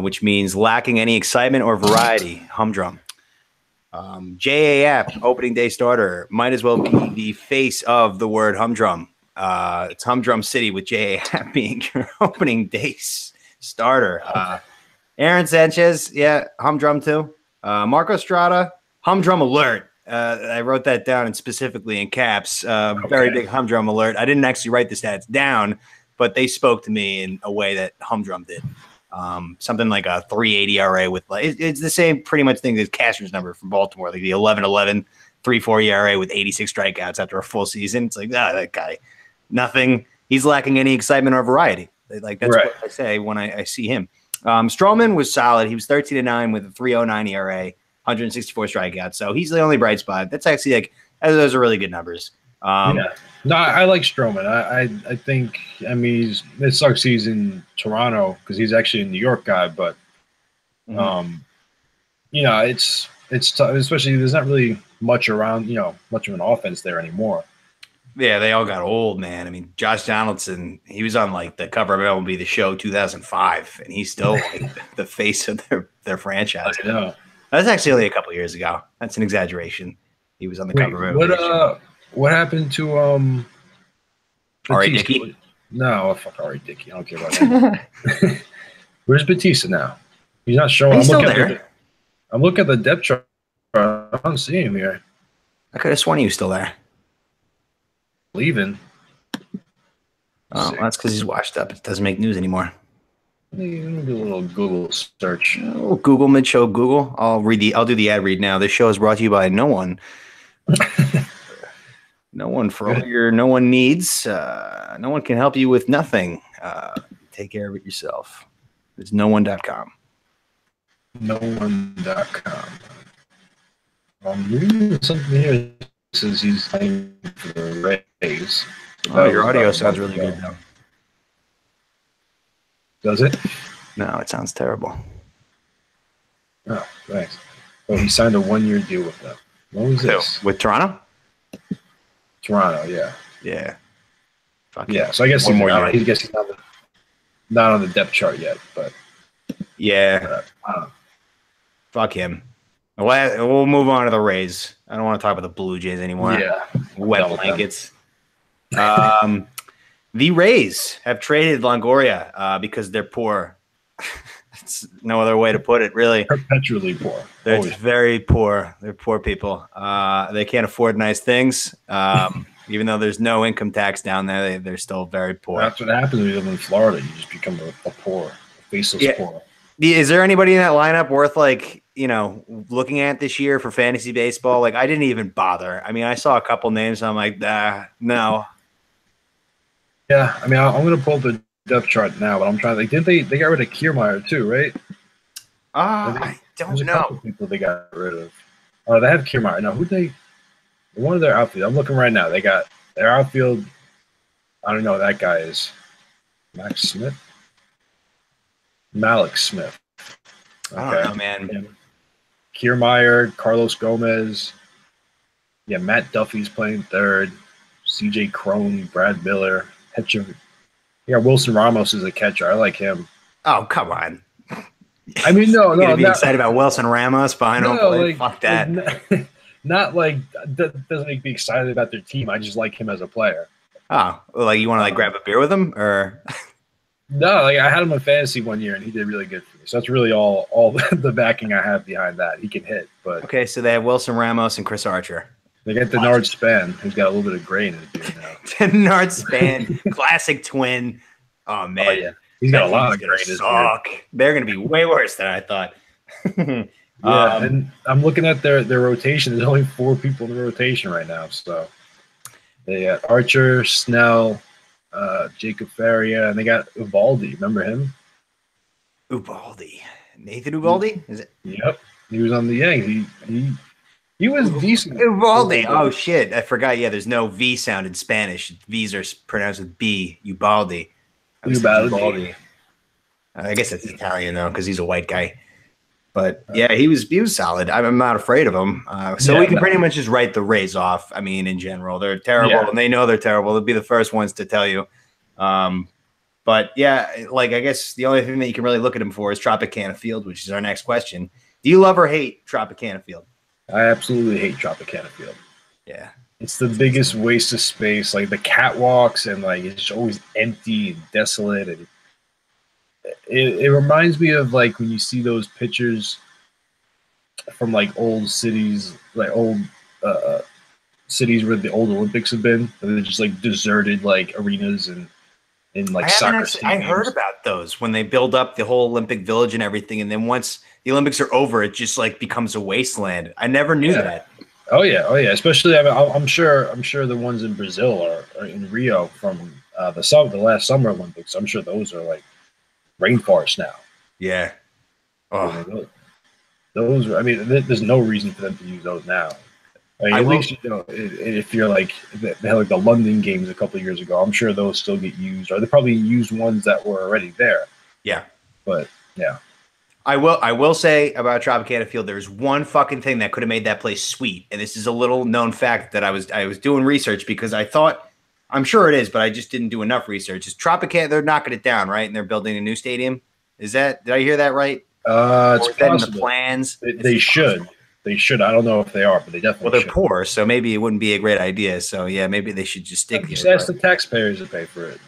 which means lacking any excitement or variety. Humdrum. J.A. Happ, opening day starter, might as well be the face of the word humdrum. It's Humdrum City with J.A. Happ being your opening day starter. Aaron Sanchez, yeah, humdrum too. Marco Estrada, humdrum alert. I wrote that down and specifically in caps. Very big humdrum alert. I didn't actually write the stats down, but they spoke to me in a way that humdrum did. Something like a 3.80 ERA with it's the same pretty much thing as Cashman's number from Baltimore, like the 11-11, 3.4 ERA with 86 strikeouts after a full season. It's like, that guy, nothing. He's lacking any excitement or variety. Like that's what I say when I see him. Stroman was solid. He was 13-9 with a 3.09 ERA, 164 strikeouts. So he's the only bright spot. That's actually those are really good numbers. No, I like Stroman. I think, I mean, it sucks he's in Toronto because he's actually a New York guy, but it's tough, especially there's not really much around, much of an offense there anymore. Yeah, they all got old, man. I mean, Josh Donaldson, he was on like the cover of MLB The Show 2005, and he's still like the face of their franchise. I know. That's actually only a couple of years ago. That's an exaggeration. He was on the cover of MLB The Show. What happened to R.A. Dickey? No, fuck R.A. Dickey. I don't care about him. Where's Bautista now? He's not showing. He's still there. I'm looking at the depth chart. I don't see him here. I could have sworn he was still there. Leaving. Oh, that's because he's washed up. It doesn't make news anymore. Let me do a little Google search. Oh, Google mid-show Google. I'll do the ad read now. This show is brought to you by no one. No one for all your no one needs. No one can help you with nothing. Take care of it yourself. It's no1.com. No1.com. Reading something here that says he's playing for the Rays. Oh, your audio sounds really good though. Does it? No, it sounds terrible. Oh, thanks. Well, he signed a 1-year deal with them. What was this? With Toronto? Toronto, yeah. Yeah. Fuck yeah, so I guess he's not on the depth chart yet, but yeah. Fuck him. We'll move on to the Rays. I don't want to talk about the Blue Jays anymore. Yeah. Wet blankets. The Rays have traded Longoria because they're poor. It's no other way to put it, really. Perpetually poor. They're very poor. They're poor people. They can't afford nice things. Even though there's no income tax down there, they're still very poor. That's what happens when you live in Florida. You just become a faceless poor. Is there anybody in that lineup worth looking at this year for fantasy baseball? Like, I didn't even bother. I mean, I saw a couple names. And I'm like, no. Yeah, I mean, I'm going to pull up the depth chart now, but I'm trying to think. They got rid of Kiermaier too, right? I don't know. A couple people they got rid of. They have Kiermaier. Now, one of their outfield. I'm looking right now. They got their outfield. I don't know who that guy is. Malik Smith. Okay. I don't know, man. Kiermaier, Carlos Gomez. Yeah, Matt Duffy's playing third. C.J. Cron, Brad Miller, catcher. Yeah, Wilson Ramos is a catcher. I like him. Oh, come on. I mean, no. You're be excited about Wilson Ramos behind home plate? Fuck that. Not like that doesn't make me excited about their team. I just like him as a player. Oh, like you want to grab a beer with him, or? No, I had him in fantasy 1 year and he did really good for me. So that's really all the backing I have behind that. He can hit, but okay. So they have Wilson Ramos and Chris Archer. They got Denard Span, who's got a little bit of gray in his beard now. Denard Span, classic twin. Oh man, yeah. He's got a lot of gray in his beard. They're going to be way worse than I thought. Yeah, and I'm looking at their rotation. There's only 4 people in the rotation right now. So they got Archer, Snell, Jacob Faria, and they got Ubaldi. Remember him? Ubaldi. Nathan Ubaldi? Is it? Yep. He was on the Yankees. He was decent. Ubaldi. Oh, shit. I forgot. Yeah, there's no V sound in Spanish. V's are pronounced with B. Ubaldi. Ubaldi. I guess that's Italian, though, because he's a white guy. But, yeah, he was solid. I'm not afraid of him. We can pretty much just write the Rays off. I mean, in general. They're terrible, and they know they're terrible. They'll be the first ones to tell you. But, yeah, I guess the only thing that you can really look at him for is Tropicana Field, which is our next question. Do you love or hate Tropicana Field? I absolutely hate Tropicana Field. Yeah. It's the biggest waste of space. Like, the catwalks and, it's always empty and desolate. And it reminds me of, when you see those pictures from, old cities, old cities where the old Olympics have been. And they're just, deserted, arenas and soccer stadiums. I heard about those when they build up the whole Olympic Village and everything, and then once the Olympics are over, it just becomes a wasteland. I never knew that. Oh yeah. Especially, I'm sure the ones in Brazil are in Rio from the last Summer Olympics. I'm sure those are rainforests now. Yeah. Oh. Those are. I mean, there's no reason for them to use those now. At least if you're they had the London games a couple of years ago, I'm sure those still get used, or they probably used ones that were already there. Yeah, but yeah, I will say about Tropicana Field, there's one fucking thing that could have made that place sweet, and this is a little known fact that I was doing research because I thought, I'm sure it is, but I just didn't do enough research. Is Tropicana? They're knocking it down, right? And they're building a new stadium. Did I hear that right? It's possible. That in the plans? They should. They should. I don't know if they are, but they definitely Well, they're poor, so maybe it wouldn't be a great idea. So, yeah, maybe they should just stick Just ask the taxpayers to pay for it.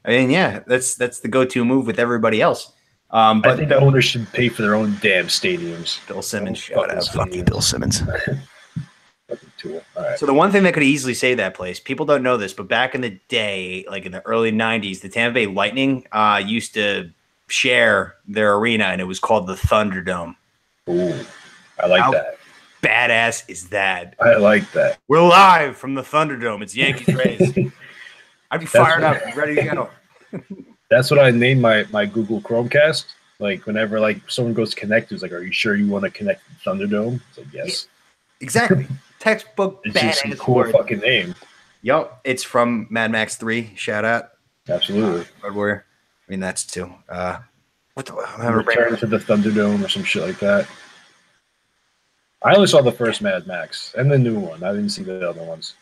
I mean, yeah, that's the go-to move with everybody else. But I think the owners should pay for their own damn stadiums. Bill Simmons, shout out. Fuck you, Bill Simmons. Tool. All right. So the one thing that could easily save that place, people don't know this, but back in the day, in the early 90s, the Tampa Bay Lightning used to share their arena, and it was called the Thunderdome. Ooh. I like that. Badass is that? I like that. We're live from the Thunderdome. It's Yankees Rays. I'd be fired up, ready to go. That's what I named my Google Chromecast. Like whenever like someone goes to connect, it's like, "Are you sure you want to connect to the Thunderdome?" It's like, yes. Yeah, exactly. Textbook It's just a badass cool word. fucking name. Yup, it's from Mad Max 3. Shout out. Absolutely. Road Warrior. I mean, that's two. What the Return to the Thunderdome or some shit like that. I only saw the first Mad Max and the new one. I didn't see the other ones.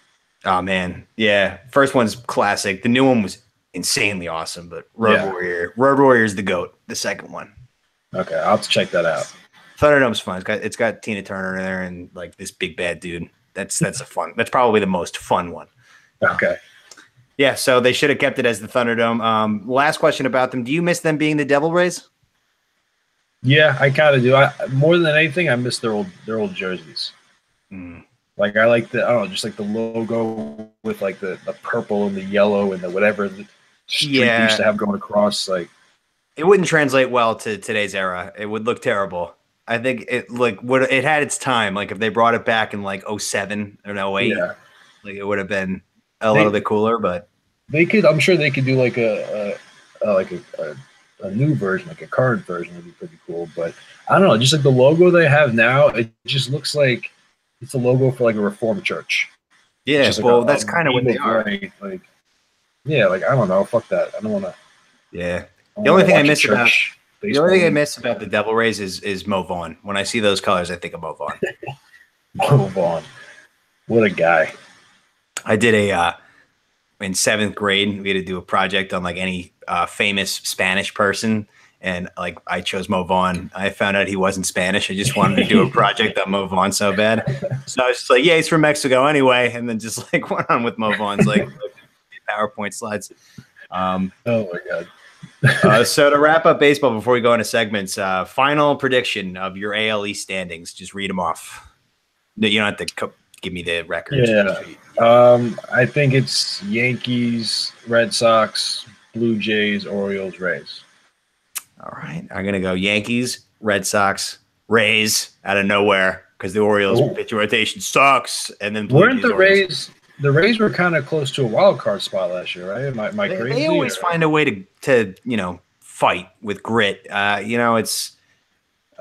Oh man, yeah. First one's classic. The new one was insanely awesome, but Road Warrior is the GOAT. The second one. Okay, I'll have to check that out. Thunderdome's fun. It's got Tina Turner in there and like this big bad dude. That's a fun. That's probably the most fun one. Okay. Yeah, so they should have kept it as the Thunderdome. Last question about them. Do you miss them being the Devil Rays? Yeah, I kind of do. More than anything, I miss their old jerseys. Like I like I don't know, just like the logo with like the purple and the yellow and the whatever the streak they used to have going across. Like it wouldn't translate well to today's era. It would look terrible. I think it had its time. Like if they brought it back in like 07 or 08, like it would have been a little bit cooler. But they could. I'm sure they could do like a new version, like a current version would be pretty cool. But I don't know, just like the logo they have now, it just looks like it's a logo for like a Reformed church. Yeah, well, that's kind of what they are. Like, yeah, like I don't know, fuck that. I don't want to. Yeah, the only thing I miss about the Devil Rays is Mo Vaughn. When I see those colors, I think of Mo Vaughn. Mo Vaughn, what a guy! I did in 7th grade. We had to do a project on like any famous Spanish person. And like I chose Mo Vaughn. I found out he wasn't Spanish. I just wanted to do a project on Mo Vaughn so bad. So I was just like, yeah, he's from Mexico anyway. And then just like went on with Mo Vaughn's like PowerPoint slides. Oh my God. So to wrap up baseball before we go into segments, final prediction of your ALE standings. Just read them off. You don't have to give me the records. Yeah. I think it's Yankees, Red Sox, Blue Jays, Orioles, Rays. All right. I'm going to go Yankees, Red Sox, Rays out of nowhere because the Orioles pitch rotation sucks. And then weren't the Rays? The Rays were kind of close to a wild card spot last year, right? Am I crazy? They always find a way to fight with grit. It's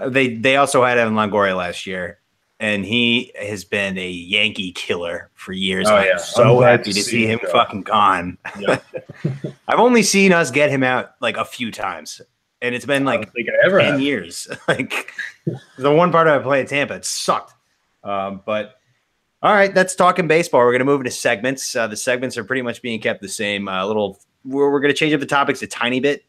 they also had Evan Longoria last year, and he has been a Yankee killer for years. Oh, I'm so happy to see him fucking gone. Yeah. I've only seen us get him out like a few times. And it's been like 10 years. Like the one part I play at Tampa, it sucked. But all right, that's talking baseball. We're going to move into segments. The segments are pretty much being kept the same. We're going to change up the topics a tiny bit.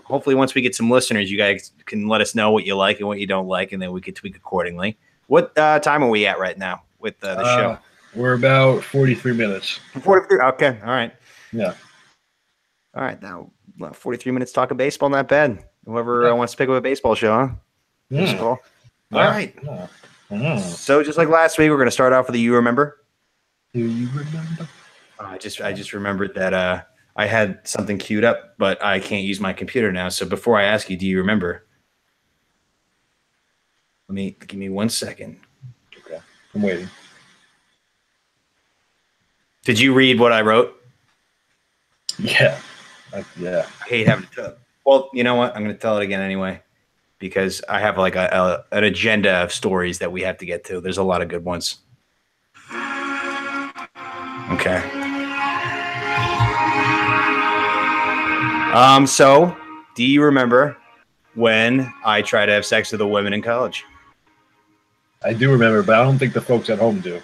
Hopefully, once we get some listeners, you guys can let us know what you like and what you don't like, and then we can tweak accordingly. What time are we at right now with the show? We're about 43 minutes. 43. Okay. All right. Yeah. All right. Now, 43 minutes talking baseball. Not bad. Whoever wants to pick up a baseball show, huh? Baseball. All right. So just like last week, we're going to start off with a You Remember. Do you remember? I just remembered that I had something queued up, but I can't use my computer now. So before I ask you, do you remember? Give me 1 second. Okay. I'm waiting. Did you read what I wrote? Yeah. Yeah. I hate having to tell. Well, you know what? I'm going to tell it again anyway, because I have like an agenda of stories that we have to get to. There's a lot of good ones. Okay. So do you remember when I tried to have sex with a woman in college? I do remember, but I don't think the folks at home do.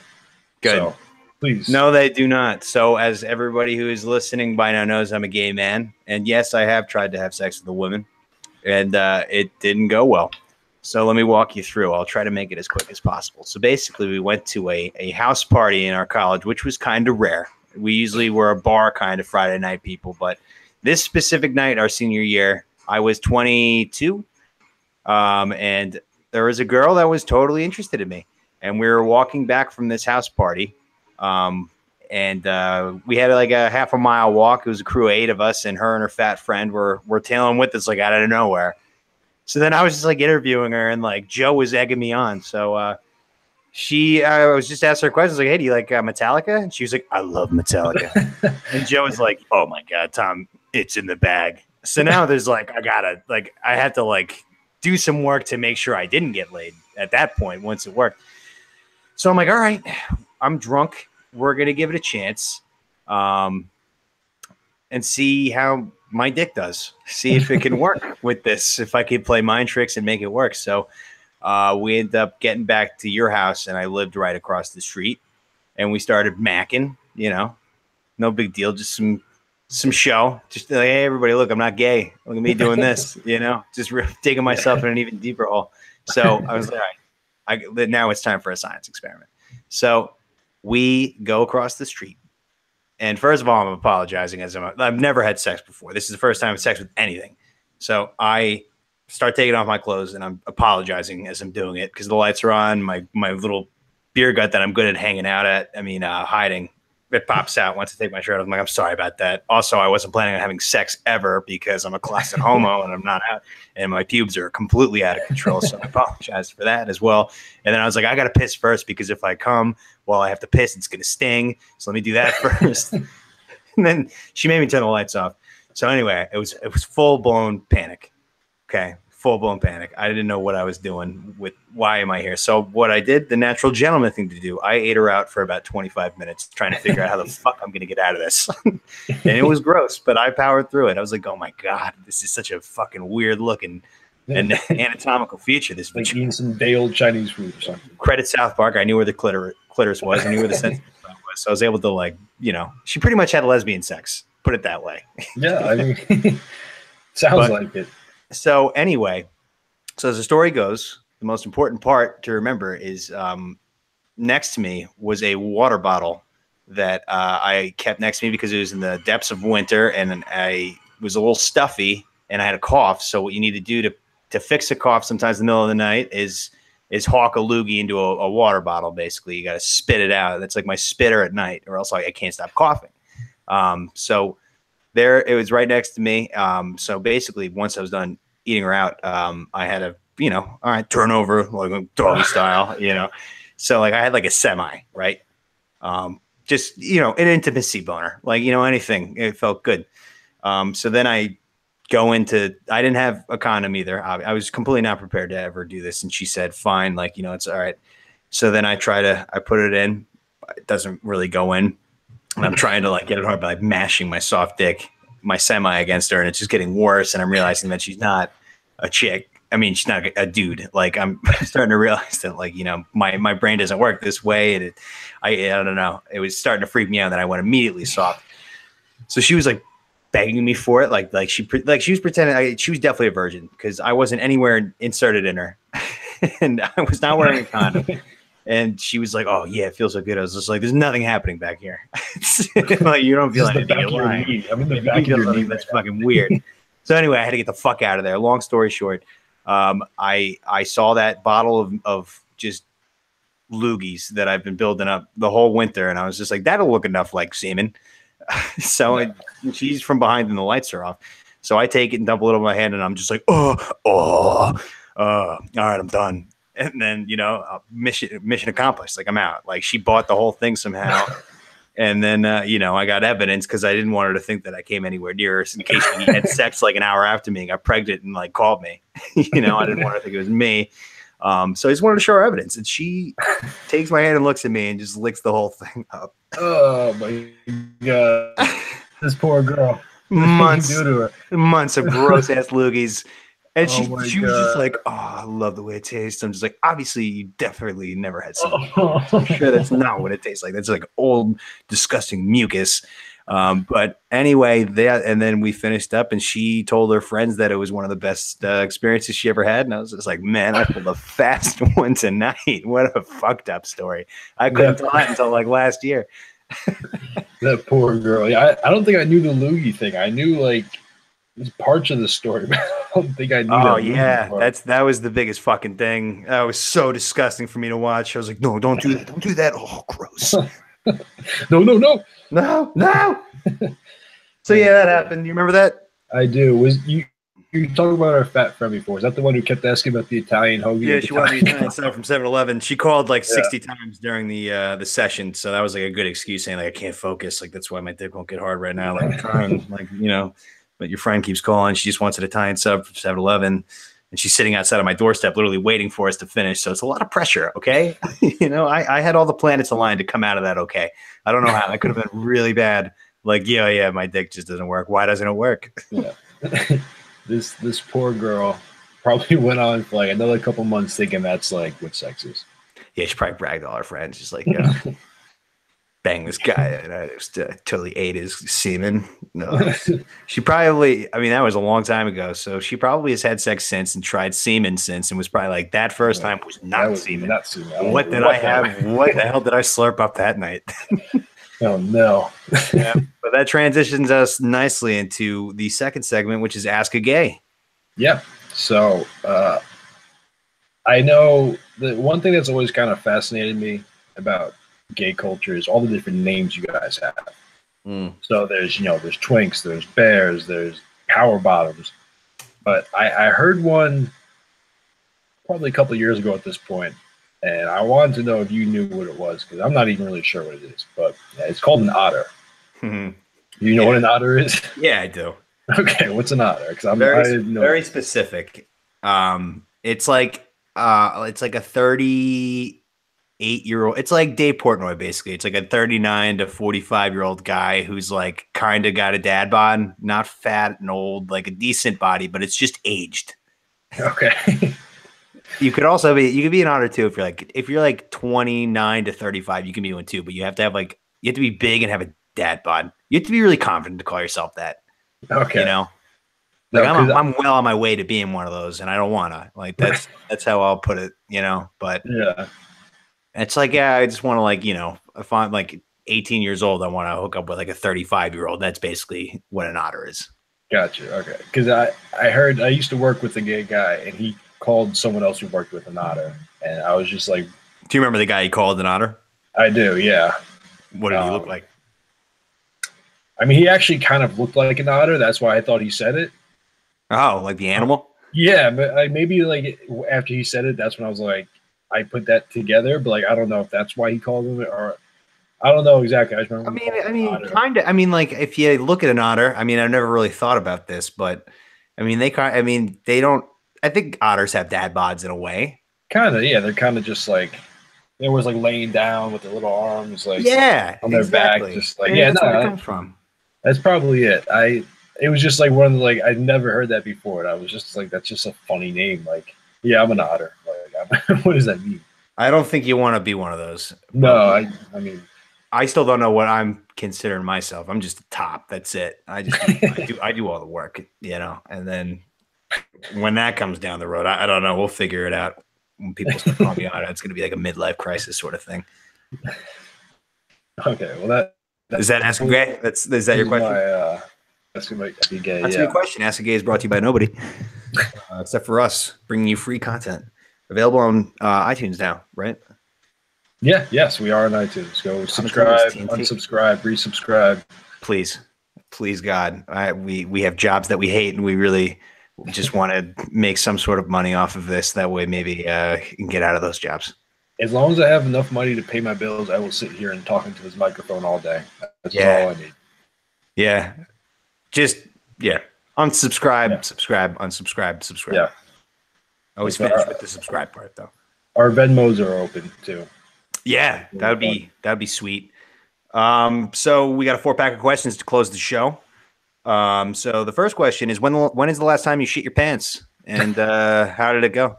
Good. So, please. No, they do not. So as everybody who is listening by now knows, I'm a gay man. And yes, I have tried to have sex with a woman. And it didn't go well. So let me walk you through. I'll try to make it as quick as possible. So basically, we went to a house party in our college, which was kind of rare. We usually were a bar kind of Friday night people. But this specific night, our senior year, I was 22. And there was a girl that was totally interested in me. And we were walking back from this house party. And we had like a half a mile walk. It was a crew of 8 of us, and her fat friend were tailing with us like out of nowhere. So then I was just like interviewing her, and like Joe was egging me on. So I was just asking her questions like, "Hey, do you like Metallica?" And she was like, "I love Metallica." And Joe was like, "Oh my God, Tom, it's in the bag." So now there's like, I had to like do some work to make sure I didn't get laid at that point once it worked. So I'm like, all right, I'm drunk. We're going to give it a chance and see how my dick does. See if it can work with this, if I could play mind tricks and make it work. So we ended up getting back to your house, and I lived right across the street. And we started macking, no big deal, just some show. Just like, hey, everybody, look, I'm not gay. Look at me doing this, just digging myself in an even deeper hole. So I was like, all right, now it's time for a science experiment. So we go across the street. And first of all, I'm apologizing I've never had sex before. This is the first time I've sex with anything. So I start taking off my clothes, and I'm apologizing as I'm doing it because the lights are on. My little beer gut that I'm good at hiding, it pops out once I take my shirt off. I'm like, I'm sorry about that. Also, I wasn't planning on having sex ever because I'm a closet homo and I'm not out, and my pubes are completely out of control. So I apologize for that as well. And then I was like, I got to piss first because if I come while I have to piss, it's going to sting. So let me do that first. And then she made me turn the lights off. So anyway, it was full blown panic. Okay. Full blown panic. I didn't know what I was doing with why am I here? So what I did, the natural gentleman thing to do, I ate her out for about 25 minutes trying to figure out how the fuck I'm going to get out of this. And it was gross, but I powered through it. I was like, oh my God, this is such a fucking weird looking and anatomical feature. This like eating some day old Chinese food or something. Credit South Park. I knew where the clitoris was. I knew where the sensitive spot was. So I was able to she pretty much had lesbian sex. Put it that way. Yeah. I mean, sounds like it. So anyway, so as the story goes, the most important part to remember is next to me was a water bottle that I kept next to me because it was in the depths of winter and I was a little stuffy and I had a cough. So what you need to do to fix a cough sometimes in the middle of the night is hawk a loogie into a water bottle. Basically, you got to spit it out. That's like my spitter at night, or else I can't stop coughing. So there it was right next to me. So basically, once I was done eating her out, I had a, all right, turn over like a doggy style, So like I had like a semi, right? Just, an intimacy boner, like, anything. It felt good. So then I didn't have a condom either. I was completely not prepared to ever do this. And she said, fine, like, it's all right. So then I put it in. It doesn't really go in. And I'm trying to like get it hard by like mashing my soft dick, my semi against her. And it's just getting worse. And I'm realizing that she's not a chick. I mean, she's not a dude. Like I'm starting to realize that like, my brain doesn't work this way. And I don't know. It was starting to freak me out that I went immediately soft. So she was like begging me for it. Like she was pretending she was definitely a virgin because I wasn't anywhere inserted in her and I was not wearing a condom. And she was like, oh yeah, it feels so good. I was just like, there's nothing happening back here. Like you don't feel anything. I'm in the back of your knee. That's fucking weird. So anyway, I had to get the fuck out of there. Long story short, I saw that bottle of just loogies that I've been building up the whole winter, and I was just like, that'll look enough like semen. So she's from behind and the lights are off. So I take it and dump a little in my hand, and I'm just like, all right, I'm done. And then, mission accomplished. Like I'm out. Like she bought the whole thing somehow. And then, I got evidence because I didn't want her to think that I came anywhere near her in case she had sex like an hour after me and got pregnant and like called me. I didn't want her to think it was me. So I just wanted to show her evidence. And she takes my hand and looks at me and just licks the whole thing up. Oh, my God. This poor girl. Months of gross ass loogies. And she was just like, oh, I love the way it tastes. I'm just like, obviously, you definitely never had semen. I'm sure that's not what it tastes like. That's like old, disgusting mucus. But anyway, and then we finished up and she told her friends that it was one of the best experiences she ever had. And I was just like, man, I pulled a fast one tonight. What a fucked up story. I couldn't tell that until like last year. That poor girl. Yeah, I don't think I knew the loogie thing. I knew like there's parts of the story, but I don't think I knew that. Oh yeah, that was the biggest fucking thing. That was so disgusting for me to watch. I was like, no, don't do that. Don't do that. Oh, gross. No. So yeah, that happened. You remember that? I do. Was you talking about our fat friend before? Is that the one who kept asking about the Italian hoagie? Yeah, she wanted the Italian stuff from 7-Eleven. She called like 60 times during the session, so that was like a good excuse saying like I can't focus. Like that's why my dick won't get hard right now. Like I'm trying, like but your friend keeps calling. She just wants an Italian sub from 7-Eleven, and she's sitting outside of my doorstep, literally waiting for us to finish. So it's a lot of pressure. Okay, I had all the planets aligned to come out of that. Okay, I don't know how. That could have been really bad. Like, yeah, my dick just doesn't work. Why doesn't it work? Yeah. This poor girl probably went on for like another couple months thinking that's like what sex is. Yeah, she probably bragged to all her friends, just like, bang this guy, and I just totally ate his semen. No, she probably, I mean, that was a long time ago, so she probably has had sex since and tried semen since, and was probably like, that first time was not semen. Not semen. What did I have? What the hell did I slurp up that night? Oh no. Yeah, but that transitions us nicely into the second segment, which is Ask a Gay. Yeah. So I know the one thing that's always kind of fascinated me about gay culture is all the different names you guys have. So there's there's twinks, there's bears, there's power bottoms. But I heard one probably a couple of years ago at this point, and I wanted to know if you knew what it was, because I'm not even really sure what it is. But it's called an otter. You know what an otter is? Yeah, I do. Okay, what's an otter? Because I'm very specific. It's like a 38-year-old. It's like Dave Portnoy, basically. It's like a 39 to 45-year-old guy who's like kind of got a dad bod, not fat and old, like a decent body, but it's just aged. Okay. You could be an otter too if you're like 29 to 35. You can be one too, but you have to be big and have a dad bod. You have to be really confident to call yourself that. Okay. I'm well on my way to being one of those, and I don't want to. Like that's how I'll put it. But yeah, it's like, I just want to if I'm like 18 years old, I want to hook up with like a 35-year-old. That's basically what an otter is. Gotcha. Okay, because I heard I used to work with a gay guy, and he called someone else who worked with an otter, and I was just like, do you remember the guy he called an otter? I do. Yeah. What did he look like? I mean, he actually kind of looked like an otter. That's why I thought he said it. Oh, like the animal? Yeah, but maybe like after he said it, that's when I was like, I put that together. But like, I don't know if that's why he called him, or I don't know exactly. I just remember. I mean, kind of. I mean, like if you look at an otter, I mean, I've never really thought about this, but I mean, they don't. I think otters have dad bods in a way. Kind of, yeah. They're kind of just like they was like laying down with their little arms, like on their back, just like that's where it comes from. That's probably it. It was just like one of the, like I'd never heard that before, and I was just like, that's just a funny name. Like, yeah, I'm an otter. Like, what does that mean? I don't think you want to be one of those. No, I mean, I still don't know what I'm considering myself. I'm just a top. That's it. I do all the work, and then when that comes down the road, I don't know. We'll figure it out. When people start calling me otter, it's going to be like a midlife crisis sort of thing. Okay, well is that Ask a Gay? Is that your question? Ask a Gay. That's a good question. Ask a Gay is brought to you by nobody, except for us, bringing you free content. Available on iTunes now, right? Yeah. Yes, we are on iTunes. Go subscribe, unsubscribe, resubscribe. Please, God. We have jobs that we hate, and we really just want to make some sort of money off of this. That way, maybe you can get out of those jobs. As long as I have enough money to pay my bills, I will sit here and talk into this microphone all day. That's all I need. Yeah. Unsubscribe, subscribe, unsubscribe, subscribe. Yeah. Always finish with the subscribe part, though. Our Venmos are open too. Yeah, that would be sweet. So we got a 4-pack of questions to close the show. So the first question is when is the last time you shit your pants, and how did it go?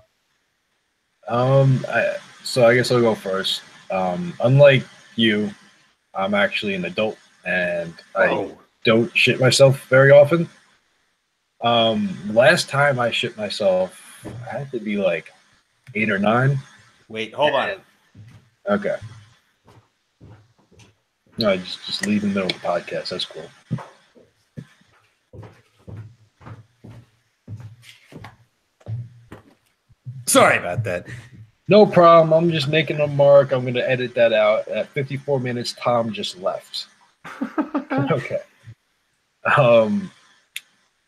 So I guess I'll go first. Unlike you, I'm actually an adult, and I don't shit myself very often. Last time I shit myself, I had to be like 8 or 9. Wait, hold on. Okay. No, just leave in the middle of the podcast. That's cool. Sorry about that. No problem. I'm just making a mark. I'm going to edit that out. At 54 minutes, Tom just left. Okay.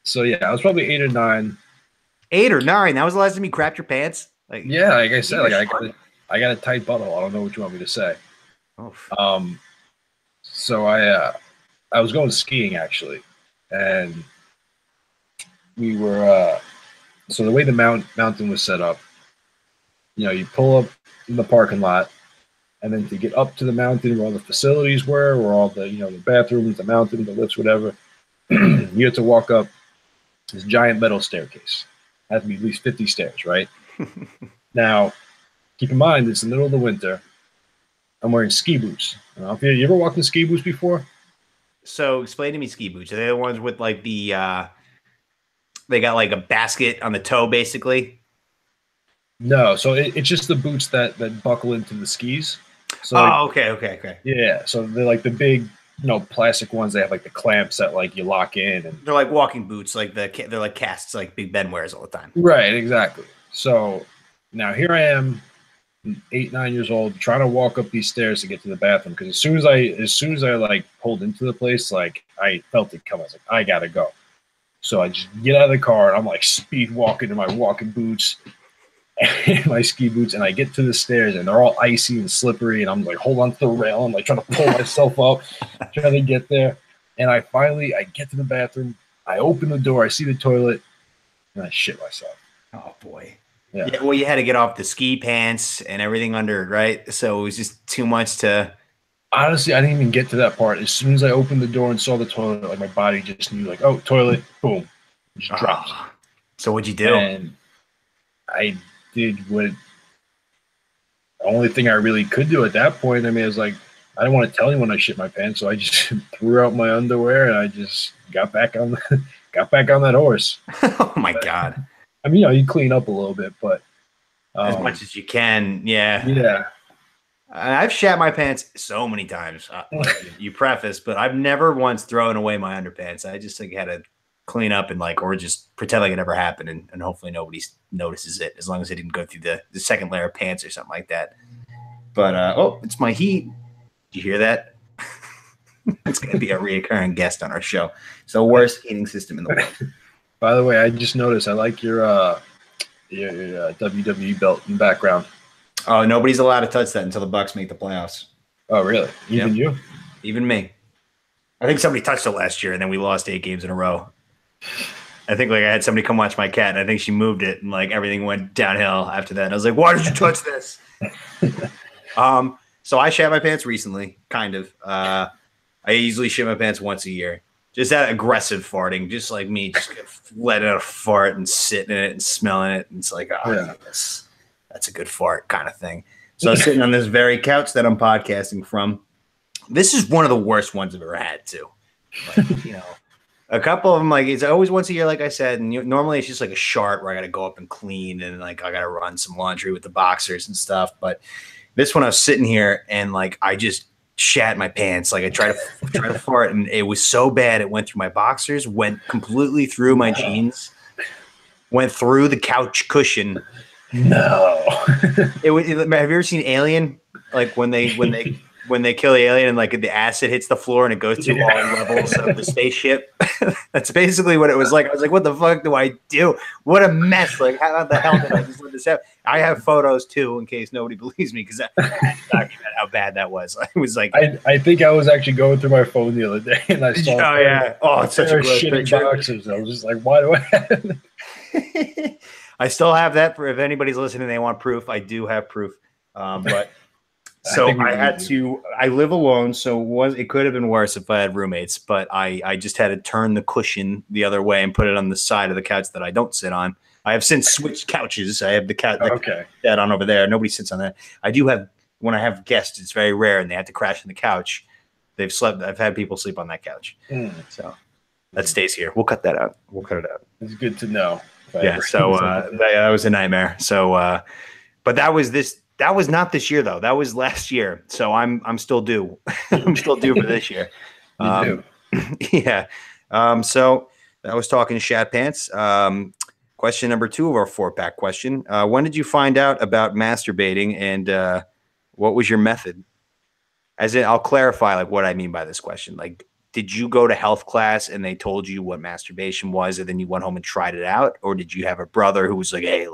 So yeah, I was probably 8 or 9. 8 or 9? That was the last time you crapped your pants? Like, yeah, like I said, I got a tight butthole. I don't know what you want me to say. So I was going skiing actually, and we were so the way the mountain was set up, you pull up in the parking lot, and then to get up to the mountain where all the facilities were, where all the the bathrooms, the mountain, the lifts, whatever, you had to walk up this giant metal staircase. It had to be at least 50 stairs, right? Now, keep in mind it's the middle of the winter. I'm wearing ski boots. I don't know if you ever walked in ski boots before? So explain to me ski boots. Are they the ones with like they got like a basket on the toe, basically? No, so it's just the boots that buckle into the skis. So okay. yeah, so they're like the big, plastic ones. They have like the clamps that like you lock in, and they're like walking boots, like they're like casts, like Big Ben wears all the time. Right, exactly. So now here I am, 8, 9 years old, trying to walk up these stairs to get to the bathroom. Because as soon as I like pulled into the place, like I felt it come. I was like, I gotta go. So I just get out of the car and I'm like speed walking in my walking boots and my ski boots, and I get to the stairs and they're all icy and slippery, and I'm like hold on to the rail. I'm like trying to pull myself up, trying to get there. And I get to the bathroom. I open the door. I see the toilet, and I shit myself. Oh boy. Yeah. Well, you had to get off the ski pants and everything under, right? So it was just too much to. Honestly, I didn't even get to that part. As soon as I opened the door and saw the toilet, like my body just knew, like, oh, toilet, boom, just dropped. So what'd you do? And I did the only thing I really could do at that point. I mean, it was like, I didn't want to tell anyone I shit my pants, so I just threw out my underwear and I just got back on that horse. Oh my God. I mean, you clean up a little bit, but as much as you can, yeah. Yeah. I've shat my pants so many times. You preface, but I've never once thrown away my underpants. I just like had to clean up and or just pretend like it never happened, and hopefully nobody notices it, as long as it didn't go through the second layer of pants or something like that. But it's my heat. Did you hear that? It's going to be a reoccurring guest on our show. It's the worst heating system in the world. By the way, I just noticed I like your WWE belt in the background. Oh, nobody's allowed to touch that until the Bucks make the playoffs. Oh, really? Even you? Even me. I think somebody touched it last year, and then we lost 8 games in a row. I think I had somebody come watch my cat, and I think she moved it, and everything went downhill after that. And I was like, "Why did you touch this?" So I shat my pants recently, kind of. I usually shit my pants once a year. Just that aggressive farting, just like me, just letting out a fart and sitting in it and smelling it. And it's like, that's a good fart kind of thing. So I was sitting on this very couch that I'm podcasting from. This is one of the worst ones I've ever had, too. A couple of them, it's always once a year, like I said. And normally it's just like a shart where I got to go up and clean, and I got to run some laundry with the boxers and stuff. But this one, I was sitting here and I just shat my pants. I tried to fart, and it was so bad it went through my boxers, went completely through my jeans, went through the couch cushion. No. Have you ever seen Alien? When they kill the alien and the acid hits the floor and it goes through all levels of the spaceship. That's basically what it was like. I was like, what the fuck do I do? What a mess. How the hell did I just let this happen? I have photos too, in case nobody believes me, because I document how bad that was. I was I think I was actually going through my phone the other day and I saw it's such a gross picture. Boxers. I was just like, why do I have it? I still have that for if anybody's listening, they want proof. I do have proof. But so I live alone. So it could have been worse if I had roommates, but I just had to turn the cushion the other way and put it on the side of the couch that I don't sit on. I have since switched couches. I have the couch that on over there. Nobody sits on that. I do have, when I have guests, it's very rare and they have to crash on the couch. I've had people sleep on that couch. So that stays here. We'll cut that out. We'll cut it out. It's good to know. Yeah. So that was a nightmare. So, but that was not this year though. That was last year. So I'm still due. I'm still due for this year. Yeah. So I was talking shat pants. Question number 2 of our 4-pack question. When did you find out about masturbating, and what was your method? I'll clarify what I mean by this question. Did you go to health class and they told you what masturbation was, and then you went home and tried it out? Or did you have a brother who was like, hey,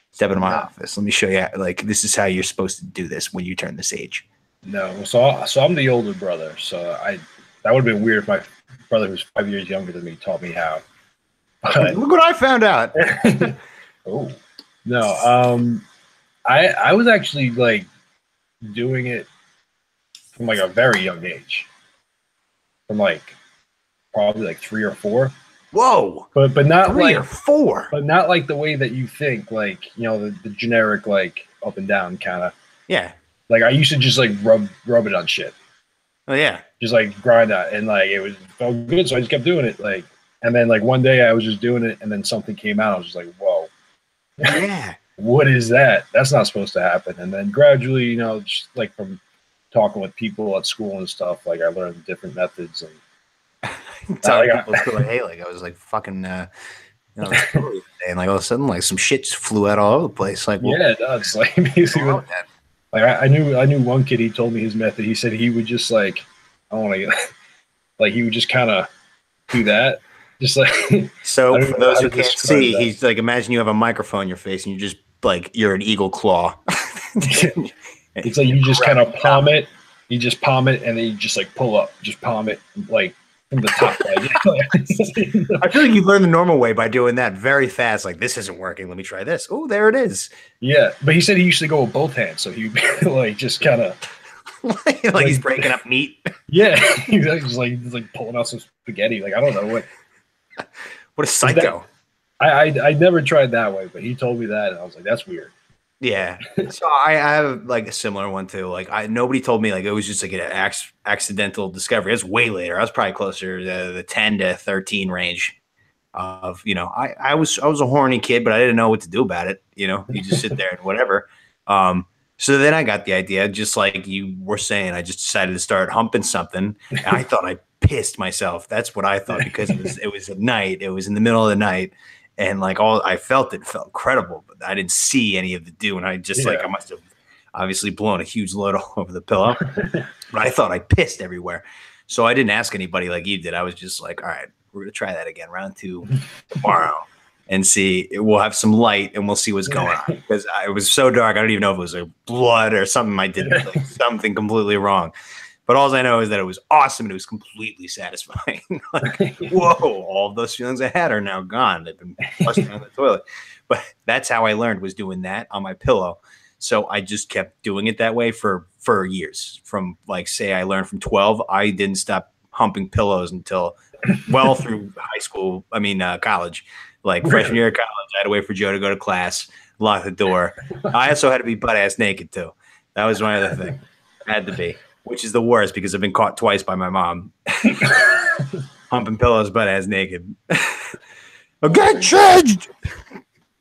step into my office, let me show you, this is how you're supposed to do this when you turn this age? No. So I'm the older brother. So that would have been weird if my brother, who's 5 years younger than me, taught me how. But, look what I found out. oh no, I was actually like doing it from like a very young age, from like probably like 3 or 4. Whoa, But not 3 or 4. but not like the way that you think, like the generic like up and down kind of. Yeah. Like I used to just like rub it on shit, Oh yeah. just like grind that, and like it felt good, so I just kept doing it. Like, and then like one day I was just doing it, and then something came out. I was just like, whoa, Yeah. what is that? That's not supposed to happen. And then gradually, just like from talking with people at school and stuff, like I learned different methods. And Telling people still like, hey, like I was like fucking story today, and like all of a sudden like some shit just flew out all over the place. Like, well, yeah, it does. Like basically, like I knew one kid. He told me his method. He said he would just like, I want to, like he would just kind of do that, just like. So for those who can't see, he's like, imagine you have a microphone in your face, and you're an eagle claw. It's like you just kind of palm it. You just palm it, and then you just like pull up, just palm it, like. From the top. I feel like you learn the normal way by doing that very fast. Like, this isn't working. Let me try this. Oh, there it is. Yeah, but he said he used to go with both hands, so he like just kind of like he's breaking up meat. Yeah, he's like pulling out some spaghetti. Like I don't know what a psycho. I never tried that way, but he told me that, and I was like, that's weird. Yeah, so I have like a similar one too. Like nobody told me, like it was just like an accidental discovery. It's way later. I was probably closer to the 10 to 13 range. Of I was a horny kid, but I didn't know what to do about it. You just sit there and whatever. So then I got the idea, just like you were saying. I just decided to start humping something, and I thought I pissed myself. That's what I thought, because it was at night. It was in the middle of the night. And like it felt incredible, but I didn't see any of the dew. And I just I must have obviously blown a huge load all over the pillow, but I thought I pissed everywhere. So I didn't ask anybody like you did. I was just like, all right, we're going to try that again, round 2 tomorrow, and see. We'll have some light and we'll see what's going on, because it was so dark. I don't even know if it was like blood or something. I did like something completely wrong. But all I know is that it was awesome and it was completely satisfying. Like, whoa, all of those feelings I had are now gone. They've been flushed down the toilet. But that's how I learned, was doing that on my pillow. So I just kept doing it that way for years. From like, say I learned from 12, I didn't stop humping pillows until well through college. Like freshman year of college, I had to wait for Joe to go to class, lock the door. I also had to be butt ass naked too. That was one other thing. I had to be. Which is the worst, because I've been caught twice by my mom humping pillows butt ass naked. Get changed.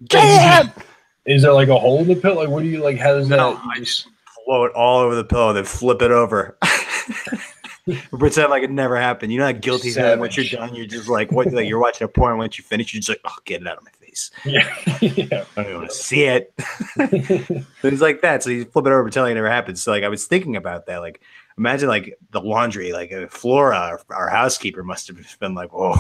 Get up. Is there like a hole in the pillow? Like, what do you like? How does that? I just blow it all over the pillow, then flip it over. Pretend like it never happened. You know that guilty feeling once you're done. You're just like, what? Like you're watching a porn. Once you finish, you're just like, oh, get it out of my face. Yeah. I don't even want to see it. Things like that. So you flip it over, pretend like it never happened. So like I was thinking about that. Like imagine like the laundry, like Flora, our housekeeper, must have been like, whoa.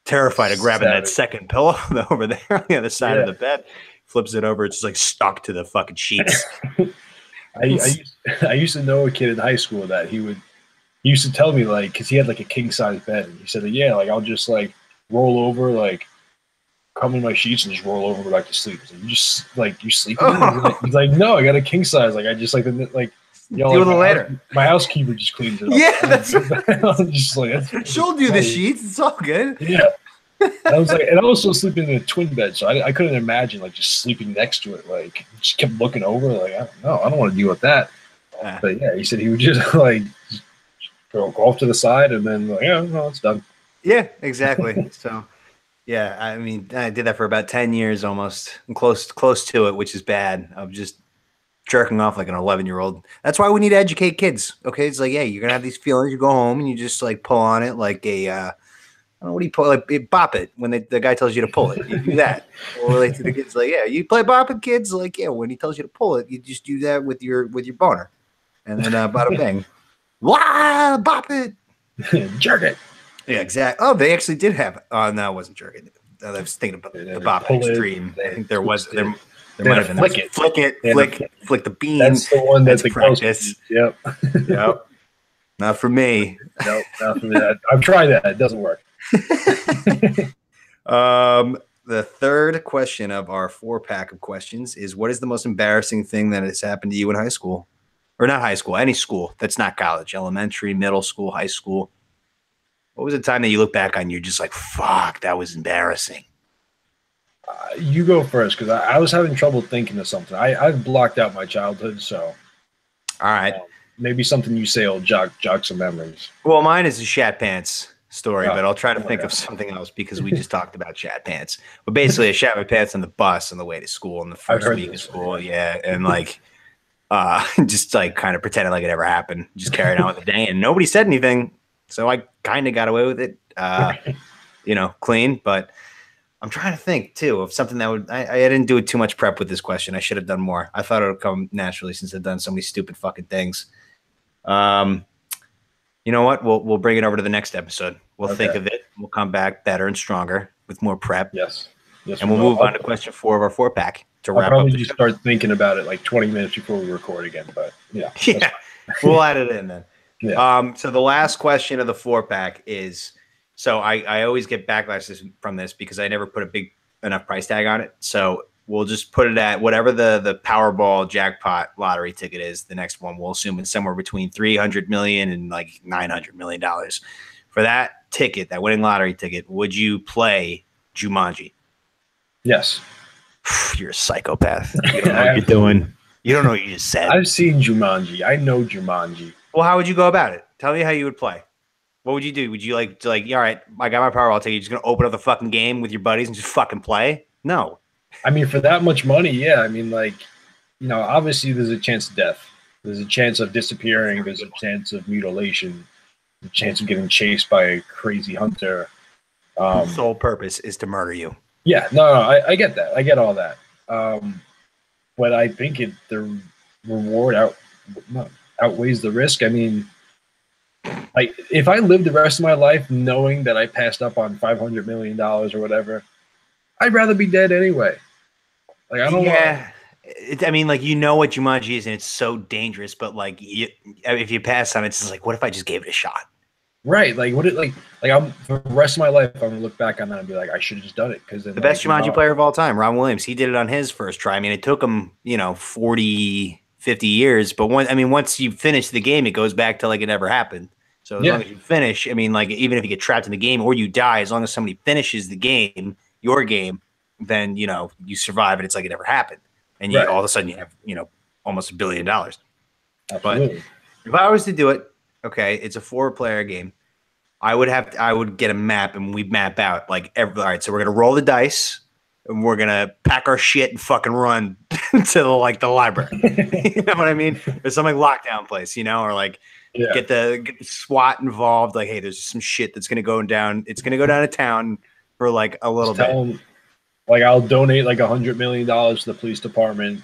Terrified of grabbing that second pillow over there on the other side of the bed. Flips it over. It's just like stuck to the fucking sheets. I used to know a kid in high school that he used to tell me, like, because he had like a king size bed, and he said that, yeah, like I'll just like roll over, like come in my sheets and just roll over and go back to sleep. So you just like you sleep. He's like, no, I got a king size. Like I just like deal with it later. My housekeeper just cleans it up. Yeah, that's I'm just like, she'll do the sheets. It's all good. Yeah. I was like, and I was also sleeping in a twin bed, so I couldn't imagine like just sleeping next to it. Like, just kept looking over, like, I don't want to deal with that. But yeah, he said he would just like go off to the side, and then like, yeah, no, it's done. Yeah, exactly. So, yeah, I mean, I did that for about 10 years almost, and close to it, which is bad. I'm just jerking off like an 11-year-old. That's why we need to educate kids. Okay, it's like, yeah, you're gonna have these feelings. You go home and you just like pull on it like a. I don't know what do you pull, like bop it when the guy tells you to pull it. You do that. Or like to the kids, like, yeah, you play bop it, kids. Like, yeah, when he tells you to pull it, you just do that with your boner, and then bada bang, wow, bop it, jerk it. Yeah, exactly. Oh, they actually did have. Oh no, it wasn't jerk it. I was thinking about the bop extreme. I think there was there might have been flick it, flick the bean. That's the one that's the practice. Yep. Not for me. Nope, not for me. I've tried that. It doesn't work. The third question of our 4-pack of questions is: what is the most embarrassing thing that has happened to you in high school, or not high school, any school that's not college, elementary, middle school, high school? What was the time that you look back on? You're just like, fuck, that was embarrassing. You go first, because I was having trouble thinking of something. I've blocked out my childhood, so. All right. Maybe something you say will jog some memories. Well, mine is a shat pants story, but I'll try to think yeah. of something else because we just talked about shat pants. But basically, I shat my pants on the bus on the way to school in the first week of school. Yeah, and like, just like kind of pretending like it never happened. Just carried on with the day, and nobody said anything, so I kind of got away with it. You know, clean. But I'm trying to think too of something that would. I didn't do too much prep with this question. I should have done more. I thought it would come naturally since I've done so many stupid fucking things. You know what? We'll bring it over to the next episode. We'll think of it. We'll come back better and stronger with more prep. Yes. And we'll move on to question 4 of our 4-pack to wrap up. I'll probably just start thinking about it like 20 minutes before we record again. But yeah. Yeah. We'll add it in then. Yeah. So the last question of the 4-pack is, so I always get backlash from this because I never put a big enough price tag on it. So we'll just put it at whatever the Powerball jackpot lottery ticket is. The next one, we'll assume it's somewhere between $300 million and like $900 million. For that ticket, that winning lottery ticket, would you play Jumanji? Yes. You're a psychopath. You don't know what you're doing. You don't know what you just said. I've seen Jumanji. I know Jumanji. Well, how would you go about it? Tell me how you would play. What would you do? Would you like, all right, I got my Powerball ticket. You're just going to open up the fucking game with your buddies and just fucking play? No. I mean, for that much money, yeah. I mean, like, you know, obviously there's a chance of death. There's a chance of disappearing. There's a chance of mutilation. A chance of getting chased by a crazy hunter. The sole purpose is to murder you. Yeah, no, I get that. I get all that. But I think the reward outweighs the risk. I mean, like, if I lived the rest of my life knowing that I passed up on $500 million or whatever, I'd rather be dead anyway. Like, I don't. Yeah, I mean, like, you know what Jumanji is, and it's so dangerous. But like, if you pass on it, it's just like, what if I just gave it a shot? Right. Like, what it like I'm for the rest of my life, I'm gonna look back on that and be like, I should have just done it. Because the best Jumanji player of all time, Ron Williams, he did it on his first try. I mean, it took him, 40, 50 years, but once you finish the game, it goes back to like it never happened. So as long as you finish, I mean, like, even if you get trapped in the game or you die, as long as somebody finishes the game, your game, then you survive and it's like it never happened. And you all of a sudden you have almost $1 billion. Absolutely. But if I was to do it, okay, it's a 4-player game. I would get a map and we'd map out like all right, so we're gonna roll the dice and we're gonna pack our shit and fucking run to the library. You know what I mean? There's some like lockdown place, or like get the SWAT involved. Like, hey, there's some shit that's gonna go down. It's gonna go down to town for like a little bit. Them, like, I'll donate like $100 million to the police department.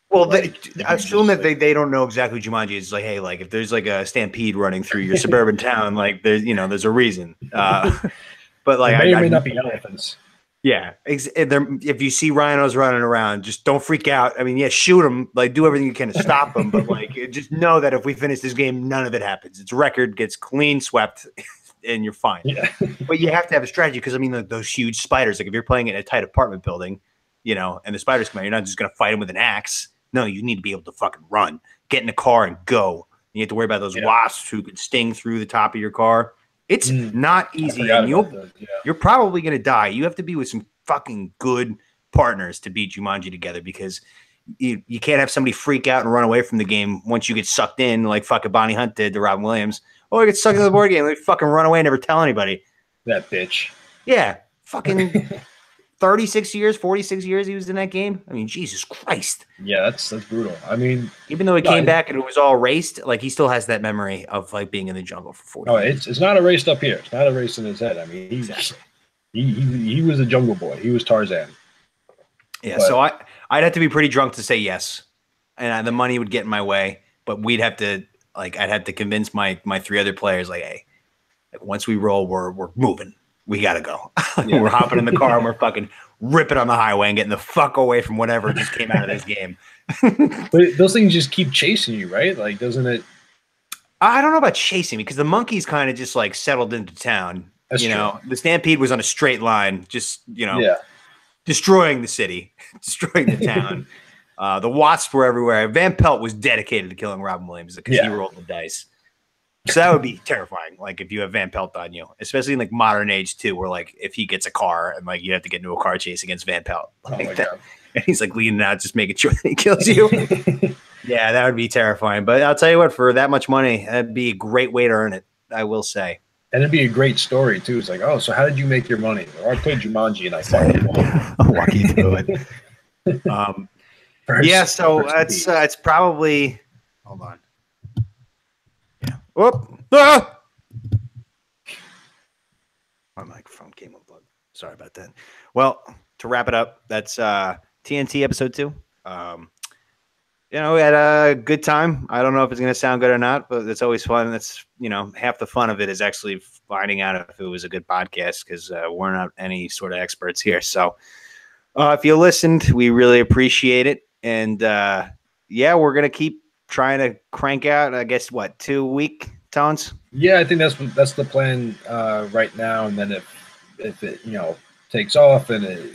Well, I assume that they don't know exactly who Jumanji is. It's like, hey, like, if there's like a stampede running through your suburban town, like there's a reason. But like, there may not be elephants. Yeah, if you see rhinos running around, just don't freak out. I mean, shoot them, like, do everything you can to stop them, but like, just know that if we finish this game, none of it happens. Its record gets clean swept, and you're fine. Yeah. But you have to have a strategy because I mean, those huge spiders. Like, if you're playing in a tight apartment building, and the spiders come out, you're not just gonna fight them with an axe. No, you need to be able to fucking run, get in a car and go. You have to worry about those wasps who could sting through the top of your car. It's not easy, and you're probably going to die. You have to be with some fucking good partners to beat Jumanji together because you can't have somebody freak out and run away from the game once you get sucked in like fucking Bonnie Hunt did to Robin Williams. Oh, I get sucked into the board game. They fucking run away and never tell anybody. That bitch. Yeah, fucking 36 years, 46 years he was in that game. I mean, Jesus Christ. Yeah, that's brutal. I mean, even though he came back and it was all erased, like, he still has that memory of like being in the jungle for 40 years. It's not erased up here. It's not erased in his head. I mean, he was a jungle boy. He was Tarzan. Yeah, so I'd have to be pretty drunk to say yes, and the money would get in my way. But we'd have to I'd have to convince my 3 other players, like, hey, like, once we roll, we're moving. We got to go. We're hopping in the car and we're fucking ripping on the highway and getting the fuck away from whatever just came out of this game. But those things just keep chasing you, right? Like, doesn't it? I don't know about chasing because the monkeys kind of just like settled into town That's you true. know, the Stampede was on a straight line, just, you know, Yeah. destroying the city, destroying the town. The Wasps were everywhere. Van Pelt was dedicated to killing Robin Williams because he rolled the dice. So that would be terrifying. Like if you have Van Pelt on you, especially in like modern age too, where like if he gets a car and like you have to get into a car chase against Van Pelt, like my that, God. and he's like leaning out, just making sure that he kills you. Yeah, that would be terrifying. But I'll tell you what, for that much money, that'd be a great way to earn it. I will say. And it'd be a great story too. It's like, oh, so how did you make your money? Or I played Jumanji and I fucking won. I'll walk you through it. Yeah, so it's probably. Hold on. Yeah. Whoop. Ah! My microphone came unplugged. Sorry about that. Well, to wrap it up, that's TNT episode 2. You know, we had a good time. I don't know if it's going to sound good or not, but it's always fun. That's, you know, half the fun of it is actually finding out if it was a good podcast because we're not any sort of experts here. So if you listened, we really appreciate it. And yeah, we're going to keep trying to crank out, I guess, 2 week tones? Yeah, I think that's the plan right now. And then if it, you know, takes off and it,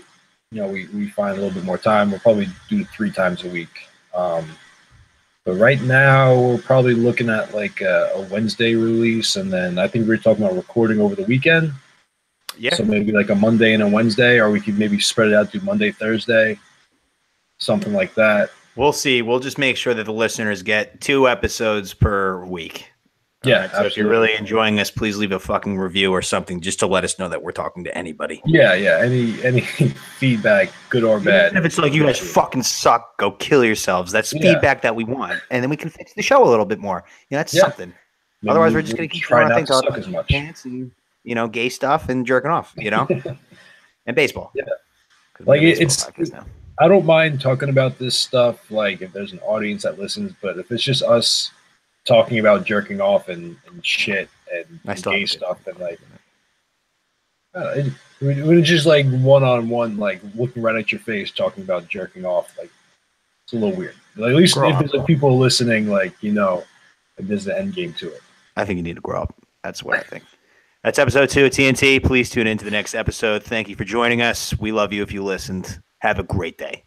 you know, we find a little bit more time, we'll probably do 3 times a week. But right now we're probably looking at like a Wednesday release, and then I think we're talking about recording over the weekend. Yeah. So maybe like a Monday and a Wednesday, or we could maybe spread it out to Monday, Thursday, something like that. We'll see. We'll just make sure that the listeners get 2 episodes per week. Yeah. Right, so if you're really enjoying this, please leave a fucking review or something just to let us know that we're talking to anybody. Yeah. Any feedback, good or bad. Even if it's like you guys fucking suck, go kill yourselves. That's feedback that we want, and then we can fix the show a little bit more. You know, that's something. Maybe otherwise, we're just gonna keep trying to suck as much. Pants and, you know, gay stuff and jerking off. You know, and baseball. Yeah. Like it's. I don't mind talking about this stuff, like if there's an audience that listens, but if it's just us talking about jerking off and shit and gay stuff, then like we're just like one-on-one, like looking right at your face, talking about jerking off. Like it's a little weird. Like, at least if there's like people listening, like, you know, like, there's the end game to it. I think you need to grow up. That's what I think. That's episode 2 of TNT. Please tune in to the next episode. Thank you for joining us. We love you if you listened. Have a great day.